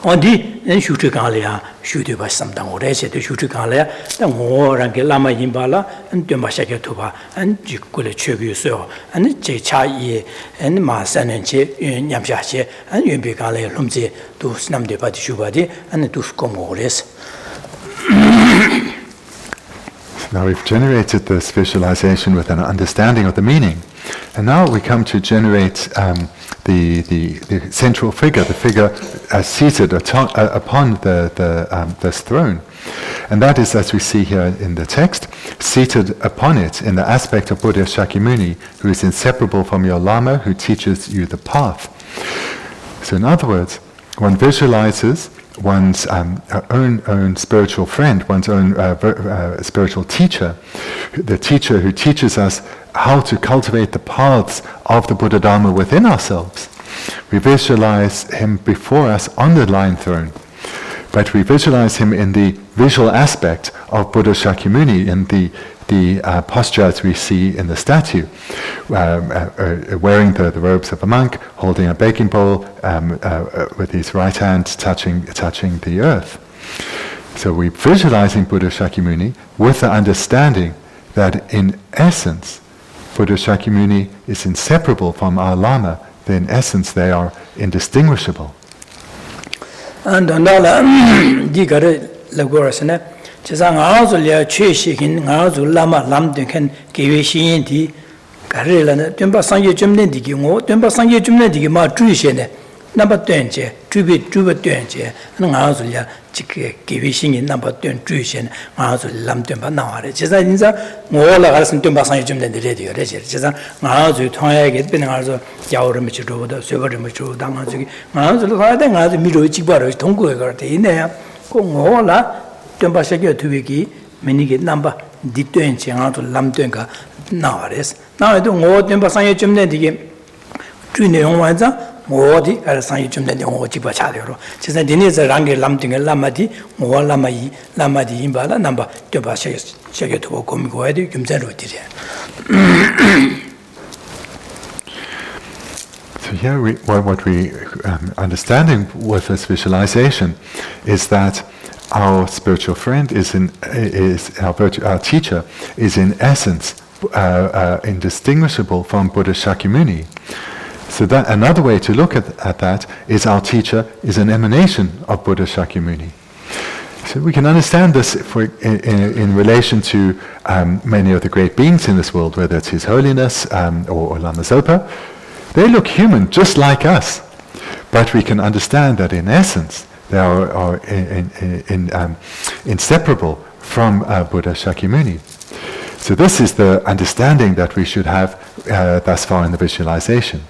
어디 슈트 가려야 슈트 봐 삼당 오래세도 슈트 가려야 오랑게 라마 인발라 좀 마셔게 두바 안 지고래 최비서요. 아니 제 차이 안 마산은지 냠샤시 안 윤비 가려 롬지 두 스남데 바디 슈바디 안 두스콤 오래스. Now we've generated this visualization with an understanding of the meaning. And now we come to generate the central figure, the figure seated upon this throne. And that is, as we see here in the text, seated upon it in the aspect of Buddha Shakyamuni, who is inseparable from your Lama, who teaches you the path. So in other words, one visualizes one's own spiritual friend, one's own spiritual teacher, the teacher who teaches us how to cultivate the paths of the Buddha Dharma within ourselves. We visualize him before us on the lion throne, but we visualize him in the visual aspect of Buddha Shakyamuni in the posture as we see in the statue, wearing the robes of a monk, holding a baking bowl with his right hand touching the earth. So we're visualizing Buddha Shakyamuni with the understanding that in essence, Buddha Shakyamuni is inseparable from our Lama. In essence, they are indistinguishable. And Chasang Azulia, Cheshikin, Azu Lama Lam Duncan, Kiwishin, Carrilla, Tumba Sanje Jumnendigi, Tumba Sanje Jumnendigi, Ma Trishene, number 20, Tribute, 20, and Azulia, Kiwishin, number 20, Trishan, Azu Lam Tumba Naware. Chesanza, all us in Tumba Sanje Jumnendi radio, Chesan, Azu, Toya, get Benazo, Yauramichu, the Silverimichu, Damazuki, Mazu, Azu Miru Chibaro, Tongu, in there, Kongola. Tumba Shagyo Tubiki, many number, D20 out of Lam Tunka nowadays. Now I don't know Tumba Sanya Jumnedi, Junior Wanza, or the Sanya Jumnedi or Chibachadero. Since I didn't say Rangi Lamting and Lamadi, or Lamadi Imbala number, Tumba Shagyo to Komiko, Jumzero. So here what we understanding with this visualization is that our spiritual friend our teacher is in essence indistinguishable from Buddha Shakyamuni. So that another way to look at that is our teacher is an emanation of Buddha Shakyamuni. So we can understand this in relation to many of the great beings in this world, whether it's His Holiness or Lama Zopa. They look human just like us, but we can understand that in essence they are inseparable from Buddha Shakyamuni. So this is the understanding that we should have thus far in the visualization.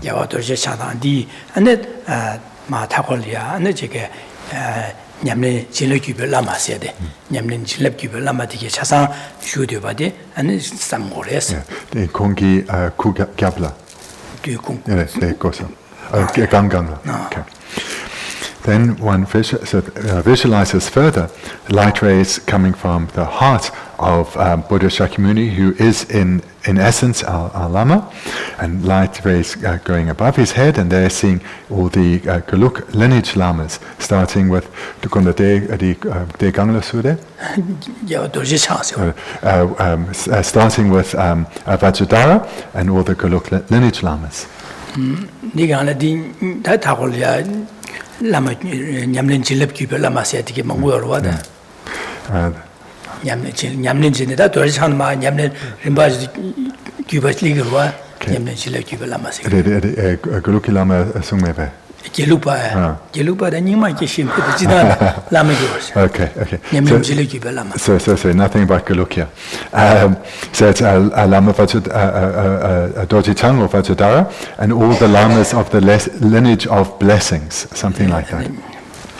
Gyatso Chadandi, and it Matakolia, and the Jake Yamlin Chilacuba Lama said, Yamlin Chilacuba Lama Tiki Chasa, Shudubadi, and some more less. The Kongi Kugabla. Do you come? Yes, they go so. Gangangla. Okay. Then one visualizes further light rays coming from the heart of Buddha Shakyamuni, who is in essence our Lama, and light rays going above his head, and they're seeing all the Geluk lineage Lamas, starting with De Gangla Sude, starting with Vajradhara and all the Geluk lineage Lamas. Lama Yamlin Chilip Lama said to give my word water. Yamlin Chinita, Torishanma, Yamlin Rimbaj Cuba's legal war, Yamlin Chilip Lama said. Guluki Lama Sumebe. Gelupa, then you might just Lama yours. Okay. Yamlin Chilip Lama. So nothing about Gulukia. So it's Lama Dorje Tang or Vajradhara, and all the Lamas of the lineage of blessings, something like that.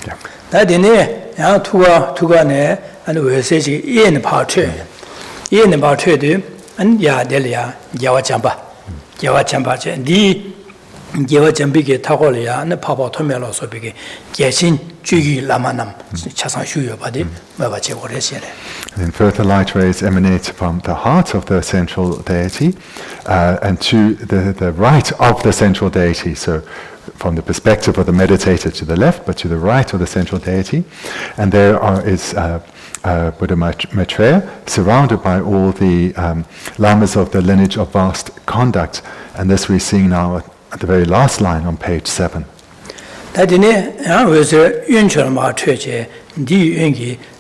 Yeah. That in there, Tugane, and we say in part two, and Delia, Jawachamba, the Jawachambiki, Tagolia, and the Papa Tomelo so big, Geshin, Jugi Lamanam, Chasan Shuyo body, Mavache or Then further light rays emanate from the heart of the central deity and to the right of the central deity. So from the perspective of the meditator to the left, but to the right of the central deity. And there is Buddha Maitreya, surrounded by all the lamas of the lineage of vast conduct. And this we're seeing now at the very last line on page 7. That in it was a Yunchurma church, the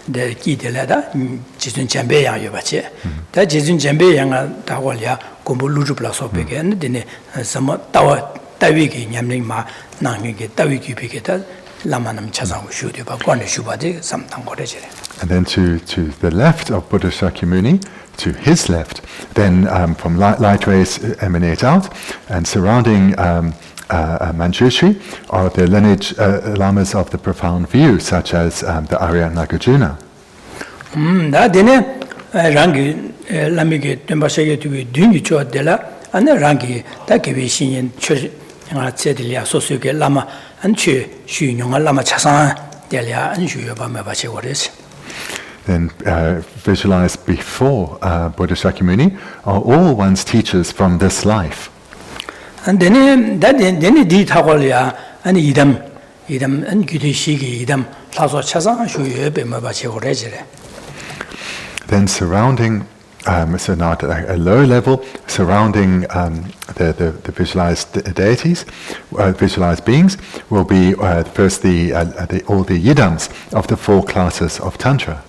Gidelada, Jizun Chambe Yang Yubache. That Jizun Chambe Yang Tawalia, Gumbu Lujuplas of Began, then some Tawa Tawiki, Yamlima, Nangi, Tawiki Picata, Lamanam Chazan shoot about Guanishubadi, some Tangoreje. And then to the left of Buddha Shakyamuni, to his left, then from light rays emanate out, and surrounding Manjushri, or the lineage lamas of the profound view, such as the Arya Nagarjuna. 다 되네 랑기 라미게 템바샤게 두기 듄기 쪼데라 안에 랑기 다케비 신인 nga tsedelia sosuke lama anche shunyonga lama chasan delia anshuyo ba me ba che wores. Then visualize before Buddha Shakyamuni are all one's teachers from this life. And then di thagolia and idam an gyude shigi idam laso chasan shuyo be me ba che wores. Then surrounding, so now at a lower level, surrounding the visualized deities, visualized beings, will be first all the yidams of the 4 classes of Tantra.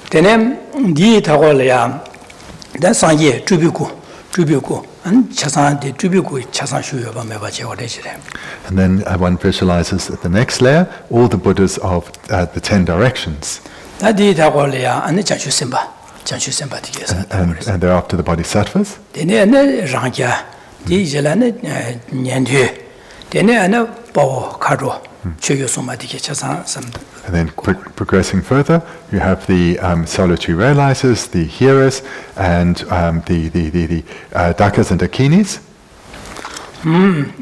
Then di thagolia da sanje jubiku an chasan de jubiku chasan shuyo ba me ba che wores. And then one visualizes at the next layer all the Buddhas of the 10 directions. Da di thagolia an janshu semba And they're after the bodhisattvas. Dene rangya di jelane nyandhe dene ana bawo karo chögyo soma dike chasan sam. And then progressing further, you have the solitary realizers, the hearers, and the dakas and dakinis.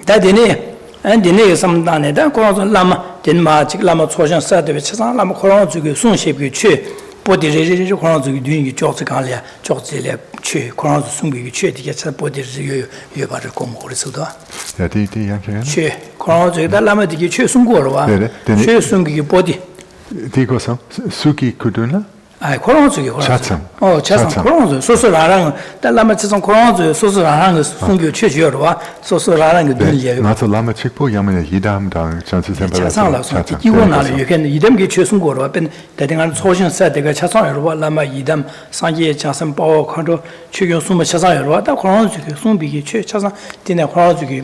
Da dene samdane da ko lama denma chik lama choshan sa de chasan lama koran zuge sun shebge chö body re koran zuge dungi chokse kanlia chokse le chö koran sungi chö dike cha body yo ba re kom ore sudo. Yeah, di yang chö koran zuge da lama dike chö sungo ro wa chö sungi body di ko sam suki kuduna. 아, 그런 쪽이 그런. 차참. 차참. 그런 쪽. 소소라랑 달라마 지성 그런 쪽 소소라랑 그 순교 최주요로 와. 소소라랑 그 늘려. 나도 라마 책보 야면 이담당 전수 셈바. 차상라. 이거 나를 여기 이담게 최순고로 와. 벤 대등한 소신 세대가 차상으로 와. 라마 이담 상계 차선 바오 컨도 최교 숨을 차상으로 와. 다 그런 쪽이 숨비기 최 차상 되네 그런 쪽이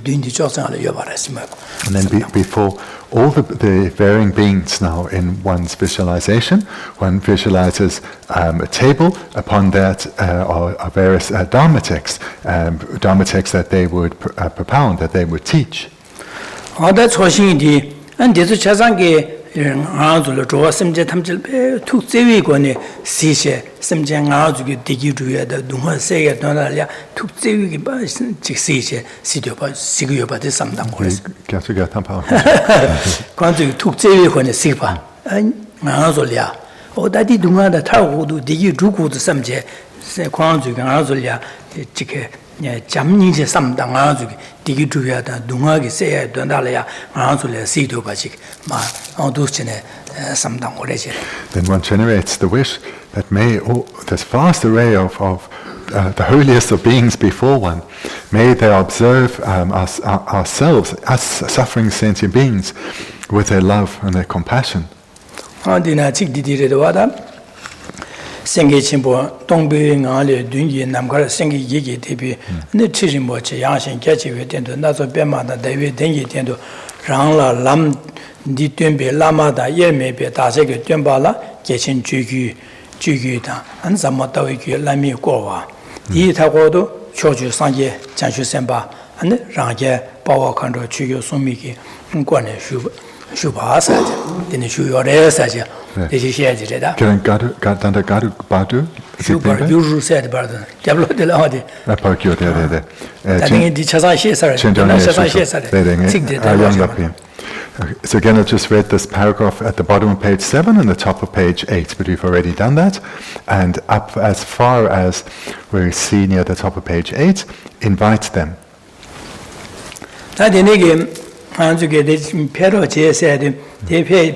딘디 차상을 여바랬으면. And then before all the varying beings now in one's visualization, one visualizes a table. Upon that are various Dharma texts that they would propound, that they would teach. That's cho신이 안데서 차상게 아주로 좋아 심제 탐질 툭 제위권에 시세 심제 아주게 되기루야다 동화세에 donar야 툭 제위기 바 직시세 시도바 시기요바데 삼당 거스 Gyatso 탐파. 관주 툭 제위권에 시바 아주려 어다디 동화다 타고도 되기 루고도 심제 관주 아주려 지게 잠니제 삼당 아주게 되기 주야다 동화게 세야 donar야 아주려 시도바지 마 어두스네 삼당 오래지. Then one generates the wish that may this vast array of the holiest of beings before one, may they observe ourselves as suffering sentient beings with their love and their compassion. 어디나 직디디레도 와다 생계 침보 동배 나래 둔기 남가를 생계 얘기 대비 내 치진 뭐지 양신 개체에 된도 나서 배마다 대비 된게 된도 랑라 람 디된배 라마다 예매배 다세게 된발라 개친 주기다 안 삼마다위기 라미 고와 이 타고도 초주 상계 장수 선바 안 랑게 바와 칸도 주교 소미기 관에 슈바사지 되는 슈요레사지 대시 시야지래다 Can Gadanda Gadu Badu? 슈바 유루 세드 바드 잡로들 어디 Apakyo there. 나중에 디 차사 시에서 차사 시에서 So again, I've just read this paragraph at the bottom of page 7 and the top of page 8, but we've already done that. And up as far as where we see near the top of page 8, invite them. 다들 한쪽에 배로 제세돼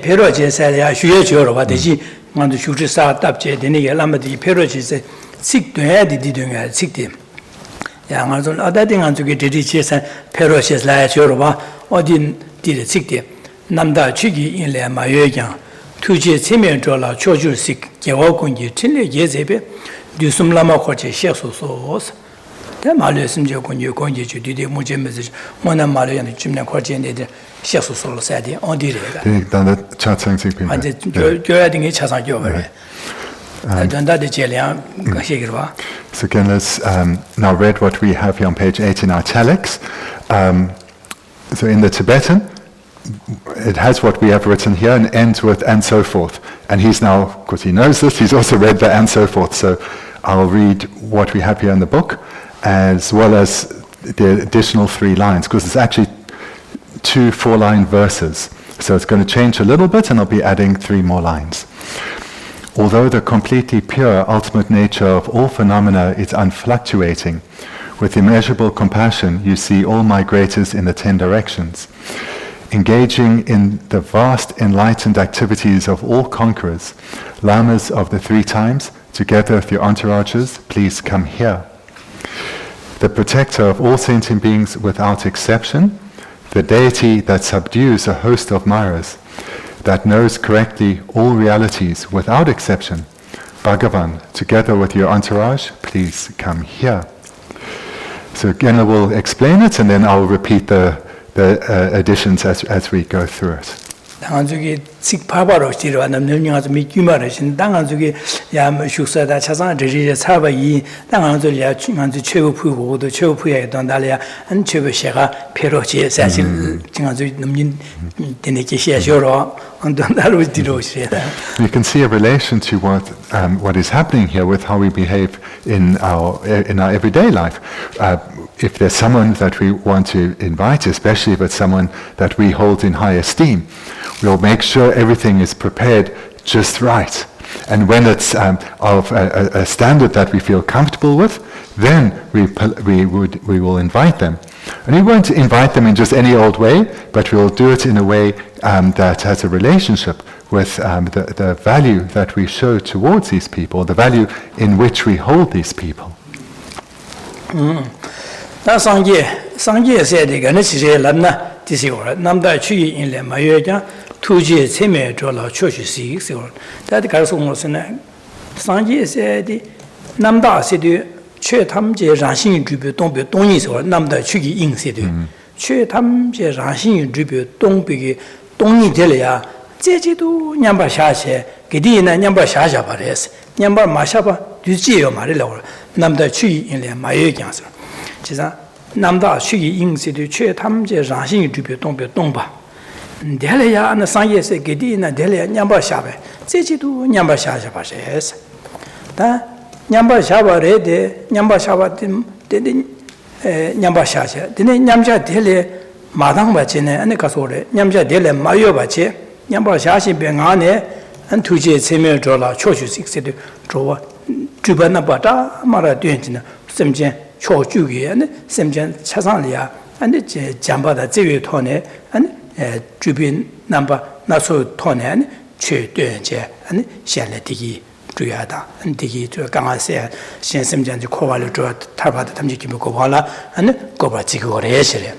배로 제세야 쉬어줘로 받듯이 만도 휴지사 답제 되는 라마디 배로 제세 식도해야 되는 식대 양아선 어다딩 한쪽에 되지 제세 배로 제세야 줘로 봐 어디 뒤에 식대 남다 취기 인래 마여장 투지 체면 줘라 초주식 개화군지 진례 예제배 뉴스람마 거체 시소소스 대 말씀죠 권유 주디디 무제메지 뭐나 말이야 지금 거치인데 시소소로 사디 어디래가 단다 차창식 빈 이제 교야딩이 차상 교버래 단다데 제량 가시기로 봐 So again, let's now read what we have here on page 8 in italics. So in the Tibetan, it has what we have written here and ends with and so forth. And he's now, of course he knows this, he's also read the and so forth. So I'll read what we have here in the book, as well as the additional 3 lines, because it's actually 2 4-line verses. So it's going to change a little bit, and I'll be adding 3 more lines. Although the completely pure ultimate nature of all phenomena is unfluctuating, with immeasurable compassion you see all migrators in the 10 directions. Engaging in the vast enlightened activities of all conquerors, lamas of the 3 times, together with your entourages, please come here. The protector of all sentient beings without exception, the deity that subdues a host of Maras, that knows correctly all realities without exception, Bhagavan, together with your entourage, please come here. So again, I will explain it, and then I'll repeat the additions as we go through it. 당한족이 직파바로 지로 남녀녀가 미 규마르신 당한족이 야ම 슈사다 차상 저리에 사바이 당한족이야 중간주 최고 부고도 최고 부야에 돈달이야 안 최고 셰가 페로지 사실 중간주 남진 되네 계시야셔로 돈달로 지로시다. You can see a relation to what is happening here with how we behave in our everyday life. If there's someone that we want to invite, especially if it's someone that we hold in high esteem, we'll make sure everything is prepared just right. And when it's of a standard that we feel comfortable with, then we will invite them. And we won't invite them in just any old way, but we'll do it in a way that has a relationship with the value that we show towards these people, the value in which we hold these people. 다 상계 세대가 너시제 람나 디시오라 남다 추이 인레 마여자 투지 체매 졸라 초시시 있어. 다들 가서 무슨네 상계 세대 남다 세대 최탐제 라신 주변 동배 동이서 남다 추기 인세대 최탐제 라신 주변 동백이 동이 될이야 제지도 냠바 샤셰 게디나 냠바 샤샤 바레스 냠바 마샤바 뒤지요 말이라고 남다 추이 인레 마여자서 지사 남다 추기 인세대 최탐제 라신 주변 동배 동바 델레야 안 상예세 게디나 델레야 냠바 샤베 제지도 냠바 샤샤 바레스 다 냠바 샤바레데 냠바 샤바팀 데데 냠바 샤샤 데네 냠자 델레 마당 바체네 안에 가서래 냠자 델레 마요 바체 냠바 샤시 뱅안에 안 투제 세메 졸라 초슈식세데 조와 주변나 바다 마라 된지나 셈제 초주기에 셈제 차상리야 안에 제 잠바다 제외 토네 안 주변 남바 나소 토네 안 최된제 안 샬레디기 주야다 안디기 저 강아세 신심전지 코발로 저 탈바다 탐지 김고 고발라 안 고바 지고래 해시래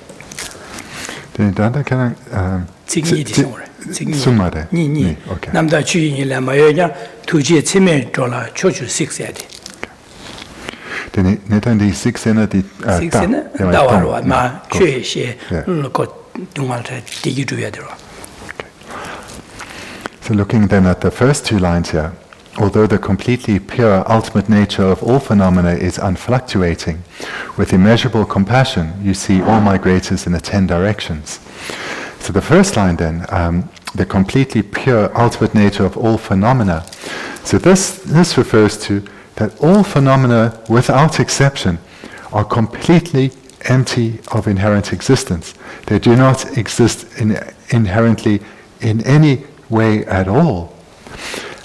네, 다다 그냥 지금이 되죠래 지금 숨마래 니 남다 주인이라 마여냐 두지에 체면 졸라 초주 식세야디 네, 내단 디 식세나 디 다와로 마 최시 그 동안에 디기 줘야 되라. So looking then at the first 2 lines here, although the completely pure ultimate nature of all phenomena is unfluctuating, with immeasurable compassion you see all migrators in the 10 directions. So the first line then, the completely pure ultimate nature of all phenomena. So this refers to that all phenomena without exception are completely empty of inherent existence. They do not exist inherently in any way at all.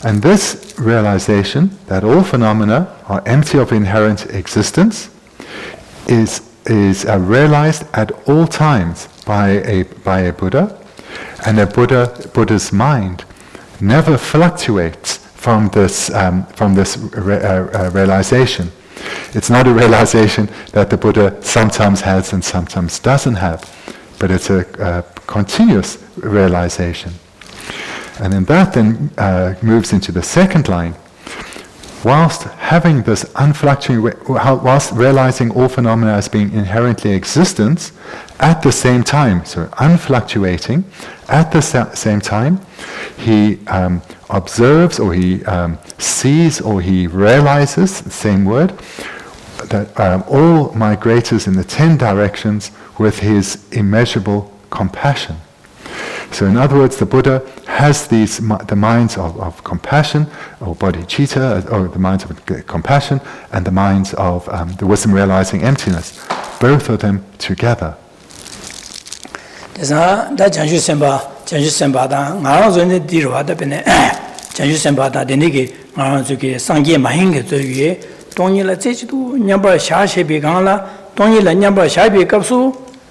And this realization that all phenomena are empty of inherent existence is realized at all times by a Buddha, and a Buddha's mind never fluctuates from this realization. It's not a realization that the Buddha sometimes has and sometimes doesn't have, but it's a continuous realization. And then that then moves into the second line. Whilst having this unfluctuating, whilst realizing all phenomena as being inherently existence, at the same time, so unfluctuating, at the same time, he observes or he sees or he realizes, same word, all migrators in the 10 directions with his immeasurable compassion. So in other words, the Buddha has the minds of compassion, or bodhicitta, or the minds of compassion, and the minds of the wisdom realizing emptiness, both of them together.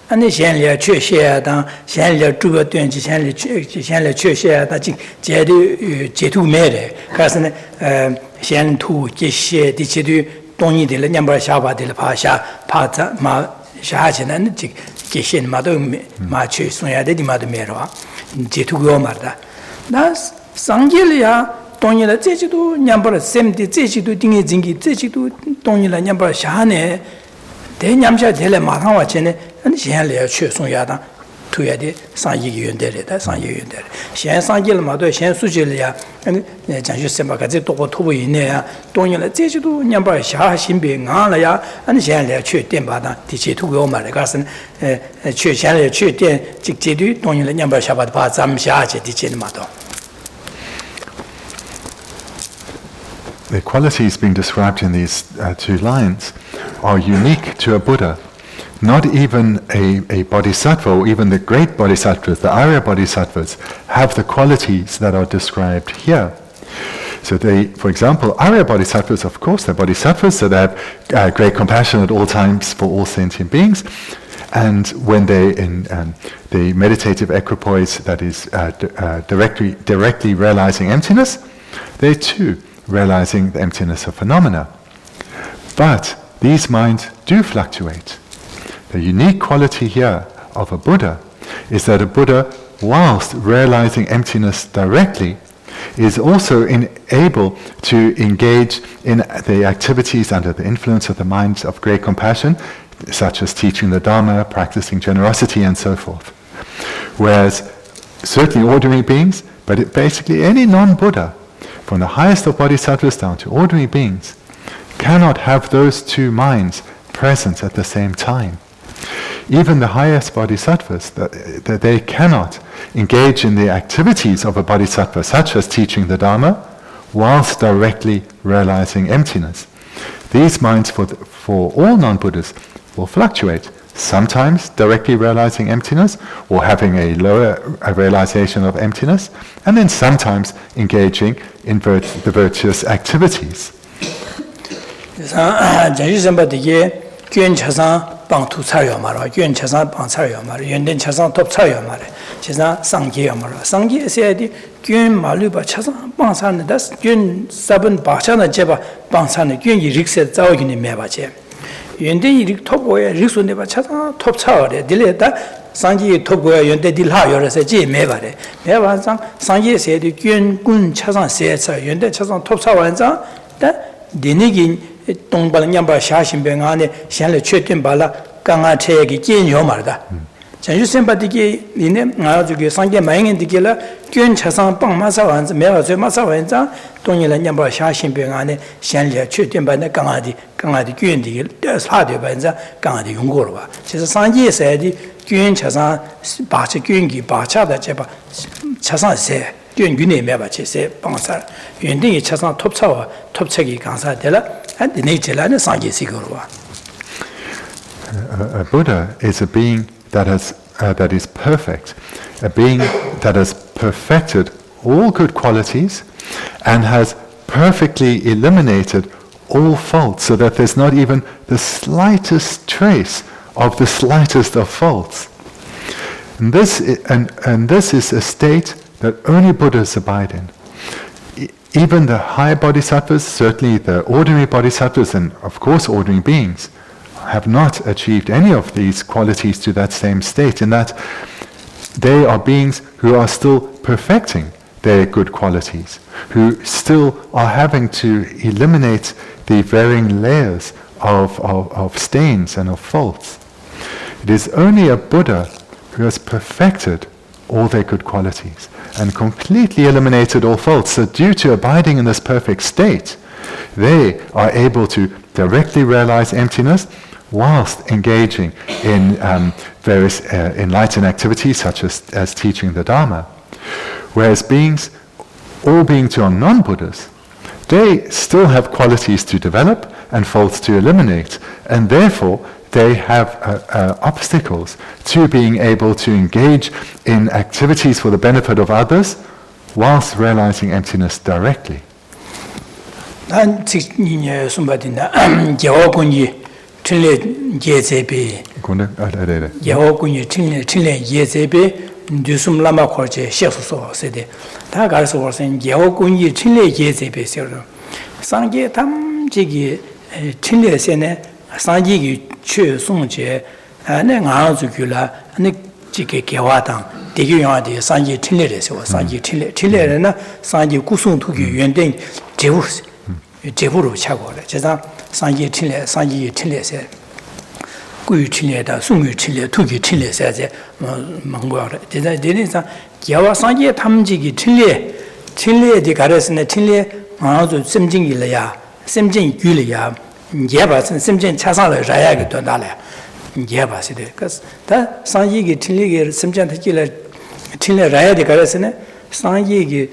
Ani shen le chue xie dang, shen le zhuge duan ji, shen le chue xie da jing jie de jie tu me de, ka se ne shen tu jie xie di jie du dong yi de le nyam ba xia ba de le pa xia pa za ma xia qi ne ji jie xie ma do ma chue song ya de di ma de me ro jie tu go ma da. Na sang ji le ya dong yi le jie ji du nyam ba le sem de jie ji du ding yi jing gi jie ji du dong yi le nyam ba xia ne 대 냠샤 텔레 마탕 와체네 아니 현래 최송야다 투야데 상이기 연대래다 상이기 연대 현 상기를 마도 현 수질이야 아니 장주 셈바가지 도고 토부 있네야 동일의 제주도 냠바 샤 신비 안라야 아니 현래 최된바다 디치 투고 말에 가서는 최현래 최된 직제도 동일의 냠바 샤바다 바 잠샤제 디치는 마도. The qualities being described in these two lines are unique to a Buddha. Not even a bodhisattva, or even the great bodhisattvas, the Arya bodhisattvas, have the qualities that are described here. So they, for example, Arya bodhisattvas, of course, they're bodhisattvas, so they have great compassion at all times for all sentient beings. And when they in the meditative equipoise that is directly realizing emptiness, they too realizing the emptiness of phenomena. But these minds do fluctuate. The unique quality here of a Buddha is that a Buddha, whilst realizing emptiness directly, is also able to engage in the activities under the influence of the minds of great compassion, such as teaching the Dharma, practicing generosity, and so forth. Whereas certainly ordinary beings, but basically any non-Buddha, from the highest of bodhisattvas down to ordinary beings, cannot have those two minds present at the same time. Even the highest bodhisattvas, that they cannot engage in the activities of a bodhisattva, such as teaching the Dharma, whilst directly realizing emptiness. These minds for all non-Buddhas will fluctuate, sometimes directly realizing emptiness or having a lower realization of emptiness, and then sometimes engaging in the virtuous activities. 연대 이릭 토고에 리손데바 차다 톱차어래 딜레다 상지 토고에 연대 딜하여서 제 매바래 매반상 상지 세디 균군 차상 세차 연대 차상 톱차 완장 다 디니긴 동발 냠바 샤신병 안에 현래 최된 발라 강아체기建요 말다 전주선바디기 니네 나중에 상계 마행인디기라 균 차상 빵마사 완자 매와서 마사 완자 동일한 냠바 샤신병 안에 현래 최된 발의 강아디 균디 사대 반자 강아디 용고로 봐. 그래서 상계에서디 균 차상 바치 균기 바차다 제바 차상세 균균에 매바치세 방사 연등이 차상 톱차와 톱책이 강사되라 한 네이처라는 상계식으로 봐. A Buddha is a being that is perfect, a being that has perfected all good qualities and has perfectly eliminated all faults, so that there's not even the slightest trace of the slightest of faults. And this is a state that only Buddhas abide in. Even the high bodhisattvas, certainly the ordinary bodhisattvas, and of course ordinary beings, have not achieved any of these qualities to that same state, in that they are beings who are still perfecting their good qualities, who still are having to eliminate the varying layers of stains and of faults. It is only a Buddha who has perfected all their good qualities and completely eliminated all faults. So due to abiding in this perfect state, they are able to directly realize emptiness whilst engaging in various enlightened activities such as teaching the Dharma. Whereas all beings who are non-Buddhas, they still have qualities to develop and faults to eliminate, and therefore they have obstacles to being able to engage in activities for the benefit of others whilst realizing emptiness directly. Dusum Lama Korche, Shesu Sede. Tagas was in Yaogunyi Chile Yezebe Sero. Sangi Tam Jigi Chile Sene, Sangi Chu Sungje, and then Anzukula, and the Jiki Kiwatan, the Yandi, Sangi Chile, Sangi Chile, Sangi Kusung Tuki, Yending, Jevus, Jevuru Chago, Sangi Chile, Sangi Chile said. 贵于清列的、宋于清列、土于清列这些蒙古的，现在理论上，要往上界他们这个清列的搞的是呢，清列好像深圳了呀，深圳鱼了呀，也把深圳车上来热呀给多大了，也把是的，可是他上界个清列个深圳他进来清列热呀的搞的是呢，上界个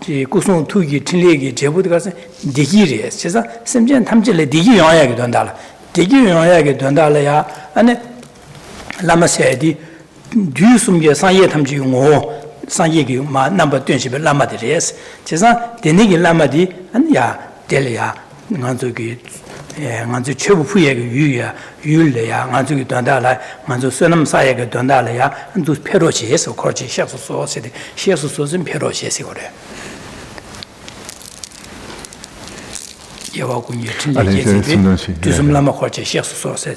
这古宋土于清列个这部的搞是地基的，其实深圳他们进来地基养呀给多大了。 대기 용야게 된다라야 안에 라마세디 듀숨게 상예 탐지 오 상예기 마 넘버 20배 라마데레스 제가 데니기 라마디 안야 델야 간조기 간조 최고 후예게 유야 유일래야 간조기 된다라 간조 소남 사예게 된다라야 안도 페로시에서 거치 샤소소세디 샤소소진 페로시에서 그래 야와군이 진짜지 두숨 라마 거치 샤소소세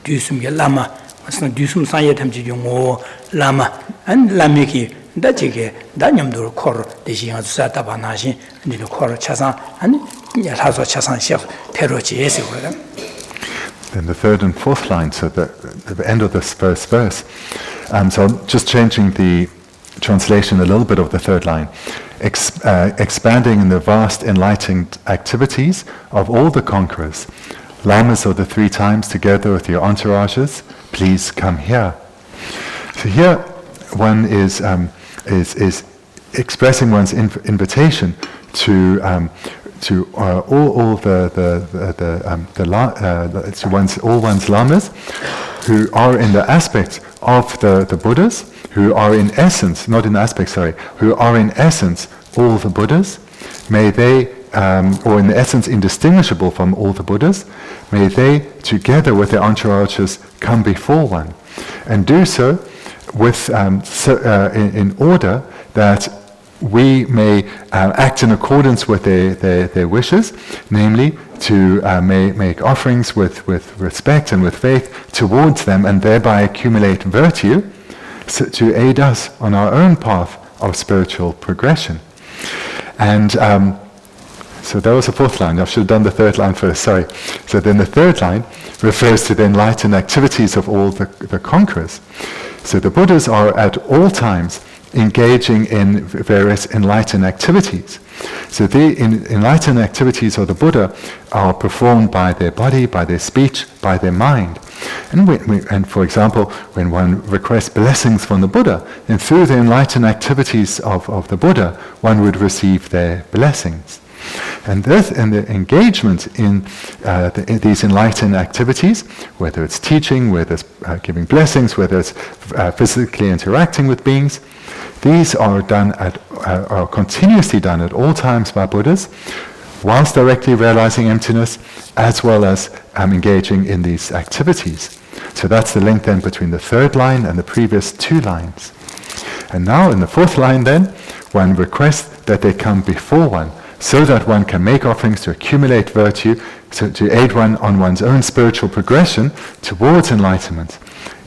두숨게 라마 무슨 두숨 사예 탐지 용오 라마 안 라미기 다지게 다념도 코르 대신한 수사다바나신 니도 코르 차상 아니 야사서 차상 샤 페로지에서 그래. Then the third and fourth lines at the end of this first verse. So I'm just changing the translation a little bit of the third line. Expanding in the vast enlightened activities of all the conquerors, lamas of the 3 times together with your entourages, please come here. So here one is expressing one's invitation to all one's lamas who are in the aspect of the Buddhas, who are in essence, not in aspect, sorry, who are in essence all the Buddhas. May they, or in essence indistinguishable from all the Buddhas, may they, together with their entourages, come before one, and do so with in order that we may act in accordance with their wishes, namely to make offerings with respect and with faith towards them, and thereby accumulate virtue to aid us on our own path of spiritual progression. And so that was the fourth line. I should have done the third line first, sorry. So then the third line refers to the enlightened activities of all the conquerors. So the Buddhas are at all times engaging in various enlightened activities. So the enlightened activities of the Buddha are performed by their body, by their speech, by their mind. And for example, when one requests blessings from the Buddha, then through the enlightened activities of the Buddha, one would receive their blessings. And the engagement in these enlightened activities, whether it's teaching, whether it's giving blessings, whether it's physically interacting with beings, these are are continuously done at all times by Buddhas, whilst directly realizing emptiness, as well as engaging in these activities. So that's the link then between the third line and the previous 2 lines. And now in the fourth line then, one requests that they come before one, so that one can make offerings to accumulate virtue, to aid one on one's own spiritual progression towards enlightenment.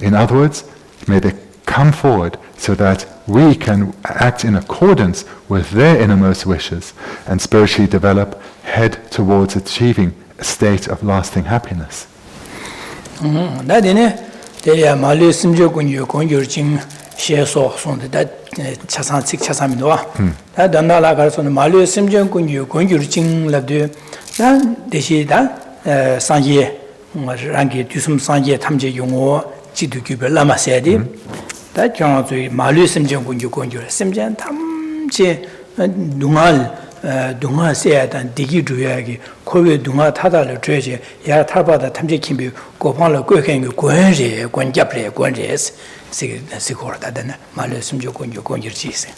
In other words, may they come forward so that we can act in accordance with their innermost wishes and spiritually develop, head towards achieving a state of lasting happiness. 대시다 상예 rangi dusum sanje tamje yungo jidu gyube lama sayadi da kyang zui malu simjang gunju gunju simjang tamje dunga sayadan digi zhuyagi kowe dunga tadala zhuyaji ya tabada tamje kimbi gopangla goykengi guanri guanjabri guanri sikor dadana malu simjang gunju gunju jisi.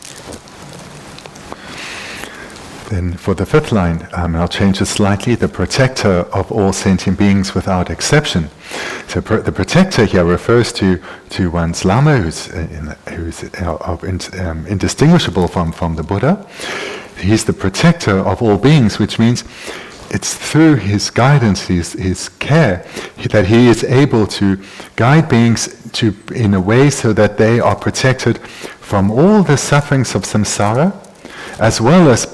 Then for the fifth line, I'll change it slightly, the protector of all sentient beings without exception. So the protector here refers to one's Lama, who's indistinguishable from the Buddha. He's the protector of all beings, which means it's through his guidance, his care, that he is able to guide beings in a way so that they are protected from all the sufferings of samsara, as well as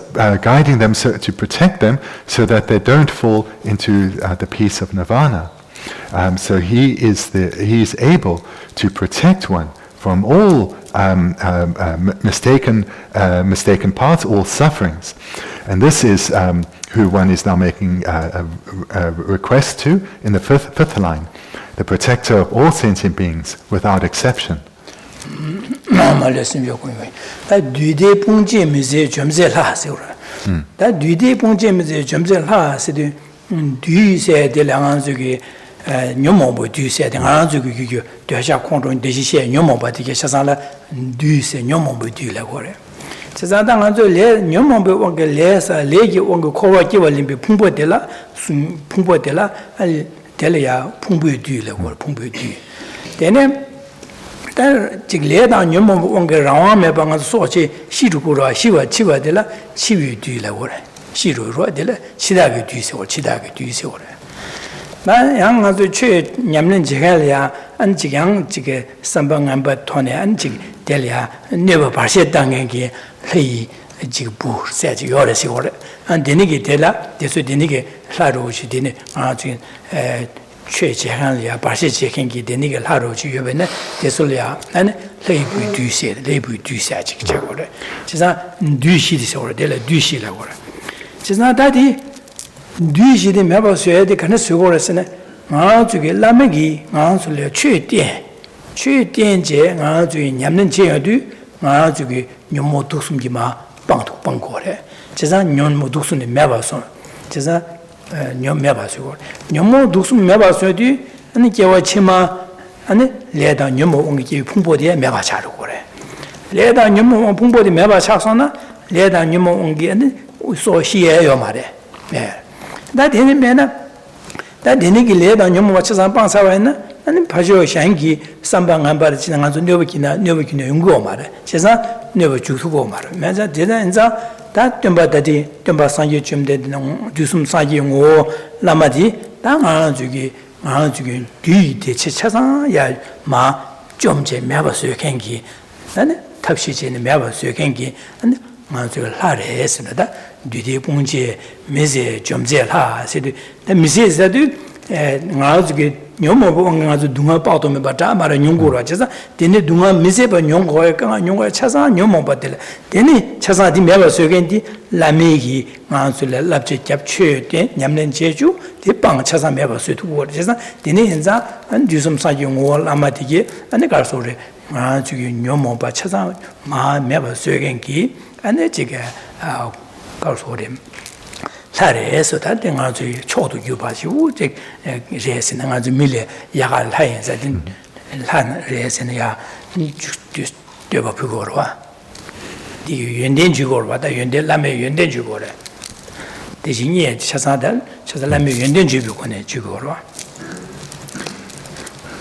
guiding them to protect them so that they don't fall into the peace of nirvana. So he is able to protect one from all mistaken paths, all sufferings. And this is who one is now making a request to in the fifth line, the protector of all sentient beings without exception. 다 뒤대 봉제 미세 점제 라세오라 다 뒤대 봉제 미세 점제 라세데 뒤세 대량한적이 녀모보 뒤세 대량한적이 되샤 콘론 대시세 녀모바디게 샤산라 뒤세 녀모보 뒤라고래 제자당한저 레 녀모보 원게 레사 레기 원게 코와기 원림비 풍보텔라 풍보텔라 델야 풍보이 뒤라고 풍보이 뒤 되네 다 지금 녀모 원게 라와메 방아 소치 시루고라 시와 치와들라 치위 뒤라고래 시루로들라 치다게 뒤세고 치다게 뒤세고래 나 양아도 최 냠는 제가야 안지강 지게 선방안바 토네 안지 될야 네버 바시 땅에게 회의 지금 부 세지 요래시고래 안 되니게 될라 대소 되니게 사로시 되네 아 지금 최제한이야 바시제행기 되니게 하루지 요번에 대솔이야 나는 레이부 뒤세지 저거래 진짜 뒤시디서 될라 뒤시라고 그래 진짜 다디 뒤시디 매버서야 돼 가는 수고랬으네 아 저게 라메기 아 솔려 최대제 아 저기 냠는 제어도 아 저기 녀모 독숨기마 빵독빵고래 진짜 녀모 독숨이 매버서 진짜 녀 매바시고 녀모 독숨 매바서디 아니 개와 치마 아니 레다 녀모 옹기 풍보디에 매바차로 그래 레다 녀모 풍보디 매바차서나 레다 녀모 옹기 아니 소시에요 말에 나 되는 매나 다 되는 게 레다 녀모 맞춰서 방사와있나 아니 바죠 샹기 삼방 안 바르 지나가서 녀버기나 연구어 말에 세상 녀버 주수고 말에 맞아 대단 인자 다 덤바다디 덤바 상계 좀 되는 주숨 사기용오 라마디 당아 주기 뒤 대체 차상야 마 좀제 매버스 경기 아니 탑시제는 매버스 경기 아니 마저 하래스다 뒤에 봉제 메제 좀제 하세도 미세자도 나주게 녀모보 가서 둥아 빠도면 바다 말아 용고로 하자 되네 둥아 미세바 용고에 까 용고에 차사 녀모바들 되네 차사디 매버스겐디 라메기 마술레 랍제 잡취데 냠는 제주 대빵 차사 매버스도 그래서 되네 현자 안 주섬 사용고 라마디게 안에 가서래 아주게 녀모바 차사 마 매버스겐기 안에 지게 가서래 사례에서 다른 아주 초도 유바시고 제 레스는 아주 밀레 야갈 하인사든 한 레스는 야 되바 그거로와 이 연된 주고로 다 연된 라메 연된 주고래 대신에 차사달 차살라메 연된 주고네 주고로.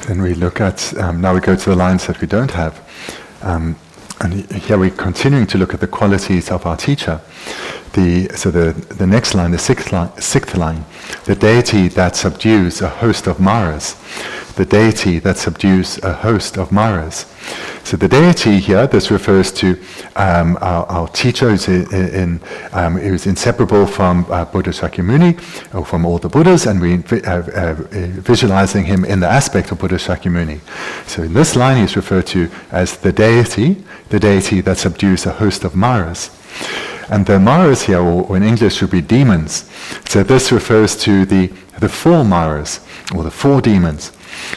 Then we look at now we go to the lines that we don't have. And here we're continuing to look at the qualities of our teacher. The next line, the sixth line, the deity that subdues a host of Maras. The deity that subdues a host of Maras. So the deity here, this refers to our teacher who's inseparable from Buddha Shakyamuni, or from all the Buddhas, and we visualizing him in the aspect of Buddha Shakyamuni. So in this line he's referred to as the deity that subdues a host of Maras. And the Maras here, or in English, should be demons. So this refers to the 4 Maras, or the 4 demons.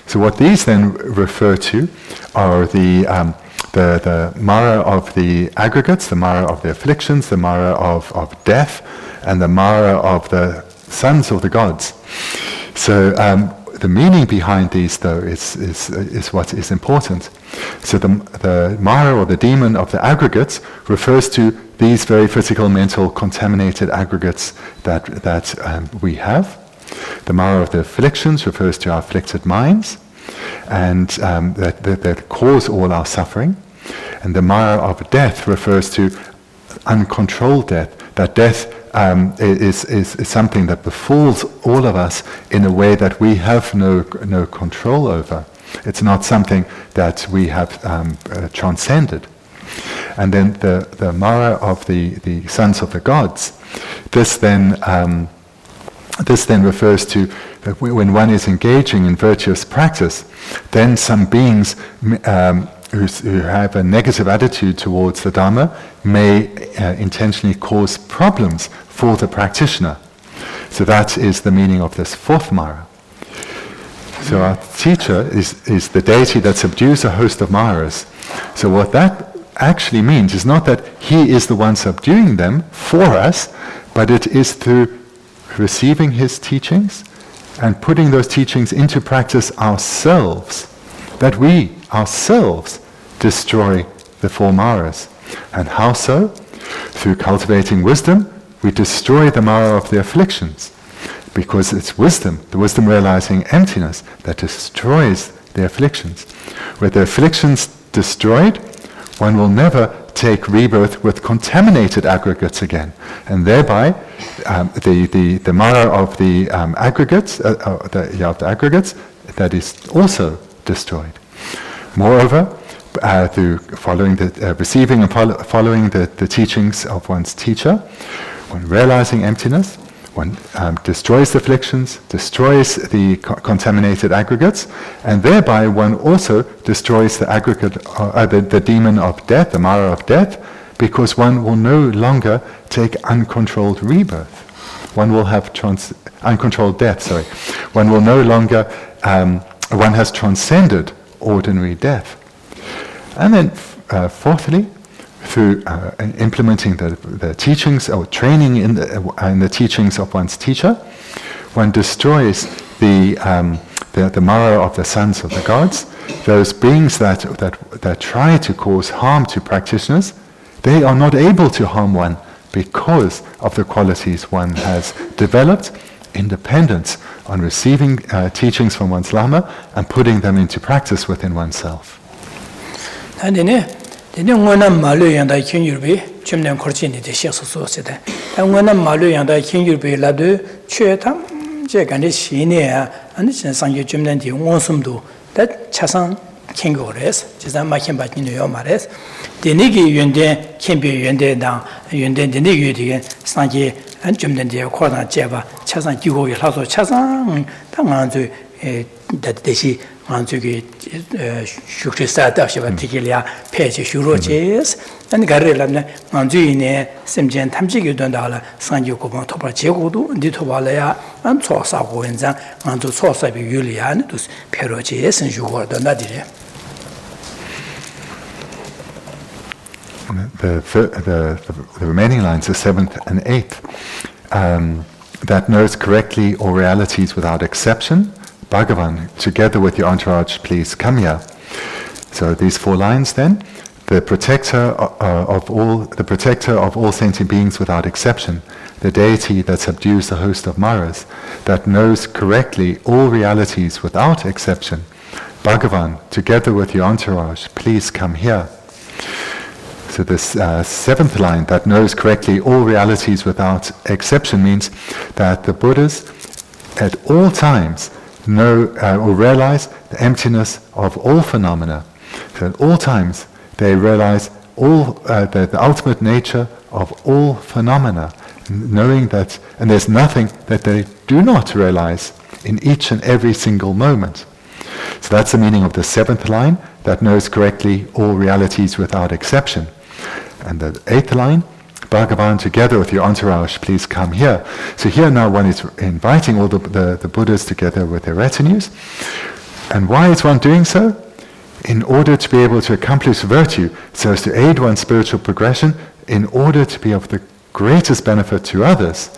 So what these then refer to are the Mara of the aggregates, the Mara of the afflictions, the Mara of death, and the Mara of the sons of the gods. So the meaning behind these, though, is what is important. So the Mara, or the demon of the aggregates, refers to these very physical, mental, contaminated aggregates that we have. The Mara of the afflictions refers to our afflicted minds, and that cause all our suffering. And the Mara of death refers to uncontrolled death. That death is something that befalls all of us in a way that we have no control over. It's not something that we have transcended. And then the Mara of the sons of the gods, this then refers to that when one is engaging in virtuous practice, then some beings who have a negative attitude towards the Dharma may intentionally cause problems for the practitioner. So that is the meaning of this 4th Mara. So our teacher is the deity that subdues a host of Maras. So what that actually means is not that he is the one subduing them for us, but it is through receiving his teachings and putting those teachings into practice ourselves, that we ourselves destroy the 4 Maras. And how so? Through cultivating wisdom, we destroy the Mara of the afflictions, because it's wisdom, the wisdom realizing emptiness, that destroys the afflictions. With the afflictions destroyed, one will never take rebirth with contaminated aggregates again, and thereby the Mara of the aggregates, the aggregates, that is also destroyed. Moreover, through receiving and following the teachings of one's teacher, when realizing emptiness, one destroys the afflictions, destroys the contaminated aggregates, and thereby one also destroys the aggregate, the demon of death, the Mara of death, because one will no longer take uncontrolled rebirth. One will have uncontrolled death. Sorry, one will no longer. One has transcended ordinary death. And then, fourthly, through implementing the teachings or training in the teachings of one's teacher, one destroys the Mara of the sons of the gods, those beings that try to cause harm to practitioners. They are not able to harm one because of the qualities one has developed, independence on receiving teachings from one's Lama and putting them into practice within oneself. Dene ngona malu yanda kin yurbe chimnen khorchi ni de shekso so sede. Ta ngona malu yanda kin yurbe la de chue tam je gane shine ya ani chen sangye chimnen di ngonsumdo da chasang kin gores. Jiza ma kin ba ni yo mares. Dene gi yende kimbe yende da yende dene gi de sangye an chimnen de ko da jeba chasang gi go ye la so chasang ta nganzu da deshi 만주기 슈크리스타다 시바티길이야 페이지 슈로체스 아니 가르라네 만주이네 심전 탐지기 된다라 산주고번 토바 제고도 니토발야 안 초사고 현장 만주 초사비 유리안 두 페로제스 주고도 나디레 The remaining lines, the 7th and 8th, that knows correctly all realities without exception. Bhagavan, together with your entourage, please come here. So these 4 lines then, the protector of all sentient beings without exception, the deity that subdues the host of Maras, that knows correctly all realities without exception. Bhagavan, together with your entourage, please come here. So this 7th line, that knows correctly all realities without exception, means that the Buddhas at all times know or realize the emptiness of all phenomena. So at all times they realize all the ultimate nature of all phenomena, knowing that, and there's nothing that they do not realize in each and every single moment. So that's the meaning of the 7th line, that knows correctly all realities without exception. And the 8th line, Bhagavan, together with your entourage, please come here. So here now one is inviting all the Buddhas together with their retinues. And why is one doing so? In order to be able to accomplish virtue, so as to aid one's spiritual progression, in order to be of the greatest benefit to others.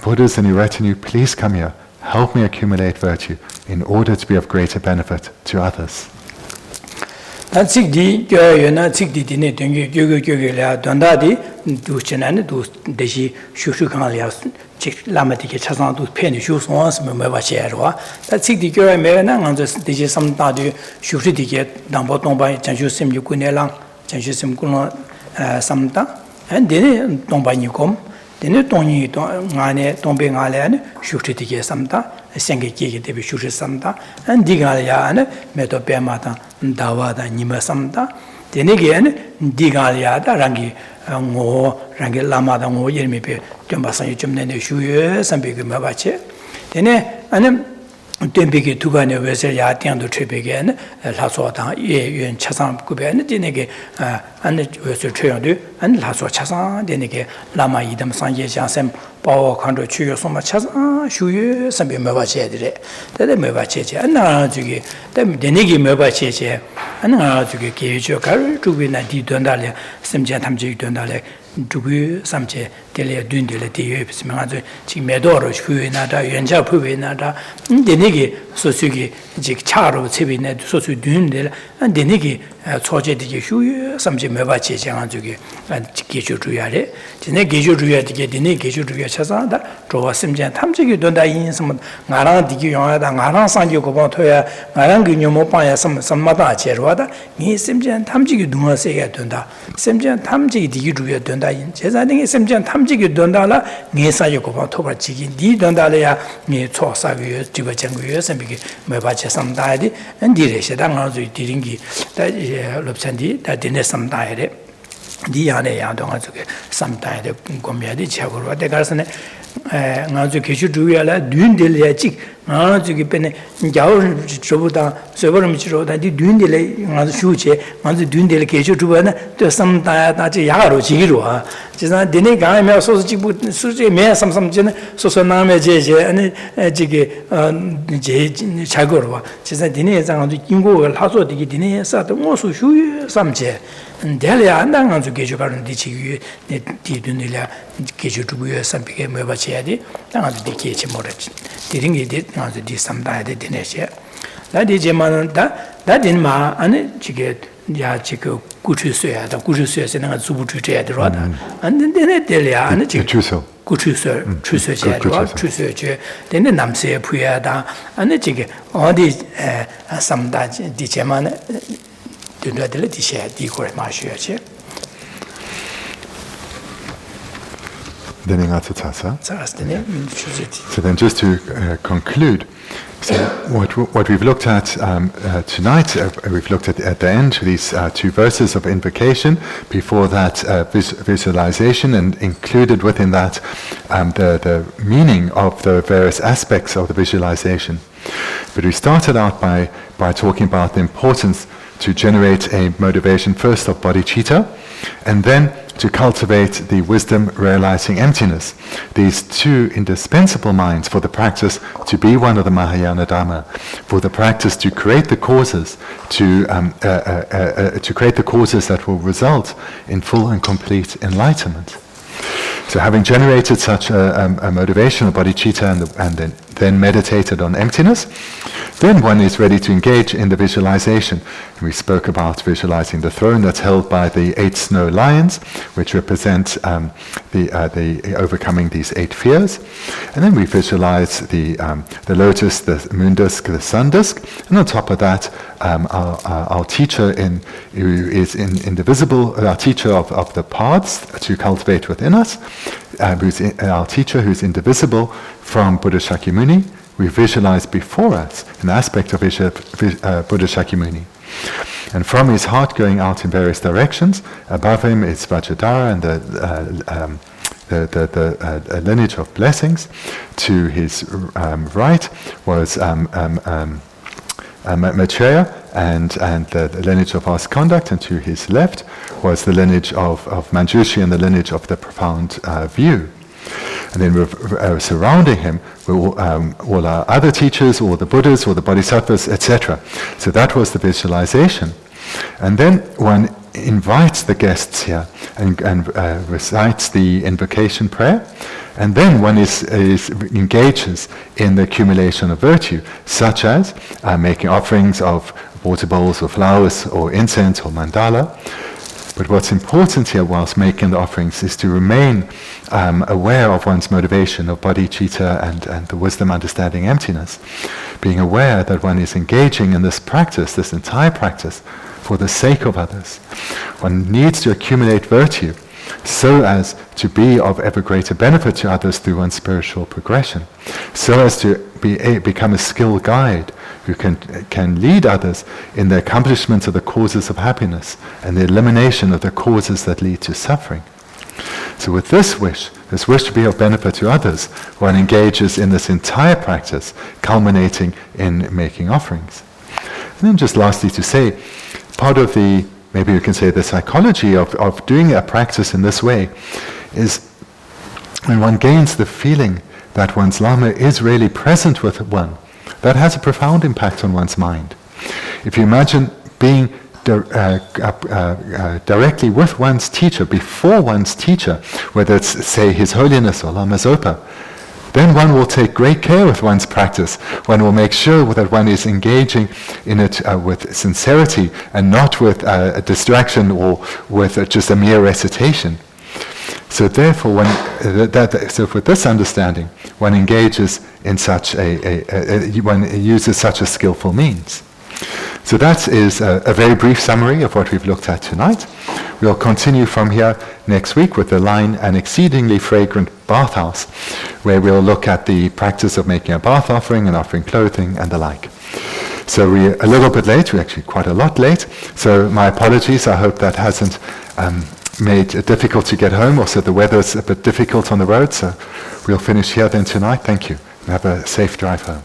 Buddhas and your retinue, please come here. Help me accumulate virtue in order to be of greater benefit to others. Lama tiki chasang tu peni shu suwa sima mewa che erwa. Ta tsik di kyoya mewa na nganzo diji samda du shukri tiki dangpo tongpa janshu sim yu kune lang, janshu sim kuna samda. Dene tongpa nikom, dene tongyi ngane, tongpe ngale shukri tiki samda, sengi kiki tebi shukri samda. Di ngale ya meto pema tang dawa tang nima samda. Dene ki di ngale ya da rangi ngō rāngi lāma dā ngō yirmi pē tyōmbā sāngyō chōm nēne shūyō sāmbī kī mā bāche tēne tyōmbī kī tūgā nē wēsē yā tiāng tō chē pē kē lā sō tāng yē yuñ chā sāng kū pē tēne kē wēsē chē yōng tū lā sō chā sāng tēne kē lāma yidam sāng yē chāng sēm pāwā kāntō chū yō sō mā chā sāng shūyō sāmbī mā bāche tērē tēne mā bāche chē tēne kī mā bāche chē ngā zuki kēyō chō kāru chūgui nā dī duandā lé simchā tamchī duandā lé chūgui samchē tēlē duandī lé tēyō pisi ngā zu chī mē dō rō shūgui nā tā yuanchā pūgui nā tā dēne kī sōsū kī jī chā rō cēpi nā sōsū duandī lé dēne kī chōchē tī kī shūgui samchē mē bā chē chē ngā zuki kēchō chūyā rē dēne kēchō chūyā tī kē dēne kēchō chūyā chā sā tā chōwa simchā tamchī kī duandā yīn sā ngā rāng tī kī yōngā tā ngā rāng sāng kī kōpāng tōyā ngā rāng kī nyō mō pāng yā sammatā chē rō 니 심지한 탐지기 동화세가 된다. 심지한 탐지기 디기 주야 된다. 제자등이 심지한 탐지기 된다라 녜사요 고바 토바지기 니 된다래야 니 초사고요 지버정고요 선비기 매바체 삼다야디 엔디레시 당하주 디링기 다 롭찬디 다 디네 삼다야레 니 안에 야동아 저게 삼다야데 공고미야디 차고로 대가서네 ngazu keshu duya dündel ya chik ngazu ki pene jaw chobuda severum chiroda di dündel ngazu shuche ngazu dündel keshu duya to samta da ji yaro jiru ha jisa dine ga me so jibu suje me samsam jene so so name je ane jige je chagoro jisa dine 장도 인고를 하소 되게 dine sa to ngosu shu samje del야 안당 ngazu keshu 가는 디치 di dündel keshu duya sam게 me 해야지 당아도 되게 모르지 디링이 당아도 디 삼다야 돼 되네시 나디 제만은 다딘마 안에 지게 야 지그 구추수야다 구추수에서 내가 주부주제야 들어와다 안는데네 될야 안에 지금 구추수 추수제야 추수제 되는 남세에 부야다 안에 지게 어디 삼다 디 제만은 되는데 디셔야 디고를 마셔야지 So then just to conclude, so what we've looked at tonight, we've looked at the end, these two verses of invocation, before that visualization, and included within that the meaning of the various aspects of the visualization. But we started out by talking about the importance to generate a motivation first of bodhicitta, and then to cultivate the wisdom realizing emptiness, these two indispensable minds for the practice to be one of the Mahayana Dhamma, for the practice to create the causes, to create the causes that will result in full and complete enlightenment. So having generated such a motivation of bodhicitta and then meditated on emptiness, then one is ready to engage in the visualization. We spoke about visualizing the throne that's held by the 8 snow lions, which represent the overcoming these 8 fears. And then we visualize the lotus, the moon disk, the sun disk, and on top of that, our teacher who is indivisible, our teacher of the paths to cultivate within us, our teacher who's indivisible from Buddha Shakyamuni. We visualize before us an aspect of Buddha Shakyamuni. And from his heart going out in various directions, above him is Vajradhara and the lineage of blessings. To his right was Maitreya and the lineage of Vast Conduct, and to his left was the lineage of Manjushri and the lineage of the Profound View. And then surrounding him were all our other teachers, all the Buddhas, all the Bodhisattvas, etc. So that was the visualization. And then one invites the guests here and recites the invocation prayer, and then one engages in the accumulation of virtue, such as making offerings of water bowls or flowers or incense or mandala. But what's important here whilst making the offerings is to remain aware of one's motivation of bodhicitta and the wisdom, understanding, emptiness. Being aware that one is engaging in this practice, this entire practice, for the sake of others. One needs to accumulate virtue so as to be of ever greater benefit to others through one's spiritual progression, so as to become a skilled guide who can lead others in the accomplishment of the causes of happiness and the elimination of the causes that lead to suffering. So with this wish to be of benefit to others, one engages in this entire practice, culminating in making offerings. And then just lastly to say, part of the, maybe you can say the psychology of doing a practice in this way is when one gains the feeling that one's Lama is really present with one, that has a profound impact on one's mind. If you imagine being directly with one's teacher, before one's teacher, whether it's, say, His Holiness or Lama Zopa, then one will take great care with one's practice. One will make sure that one is engaging in it with sincerity and not with a distraction or with just a mere recitation. So therefore, so with this understanding, one engages in such one uses such a skillful means. So that is a very brief summary of what we've looked at tonight. We'll continue from here next week with the line, An Exceedingly Fragrant Bathhouse, where we'll look at the practice of making a bath offering and offering clothing and the like. So we're a little bit late, we're actually quite a lot late, so my apologies. I hope that hasn't made it difficult to get home. Also the weather's a bit difficult on the road, so we'll finish here then tonight. Thank you, and have a safe drive home.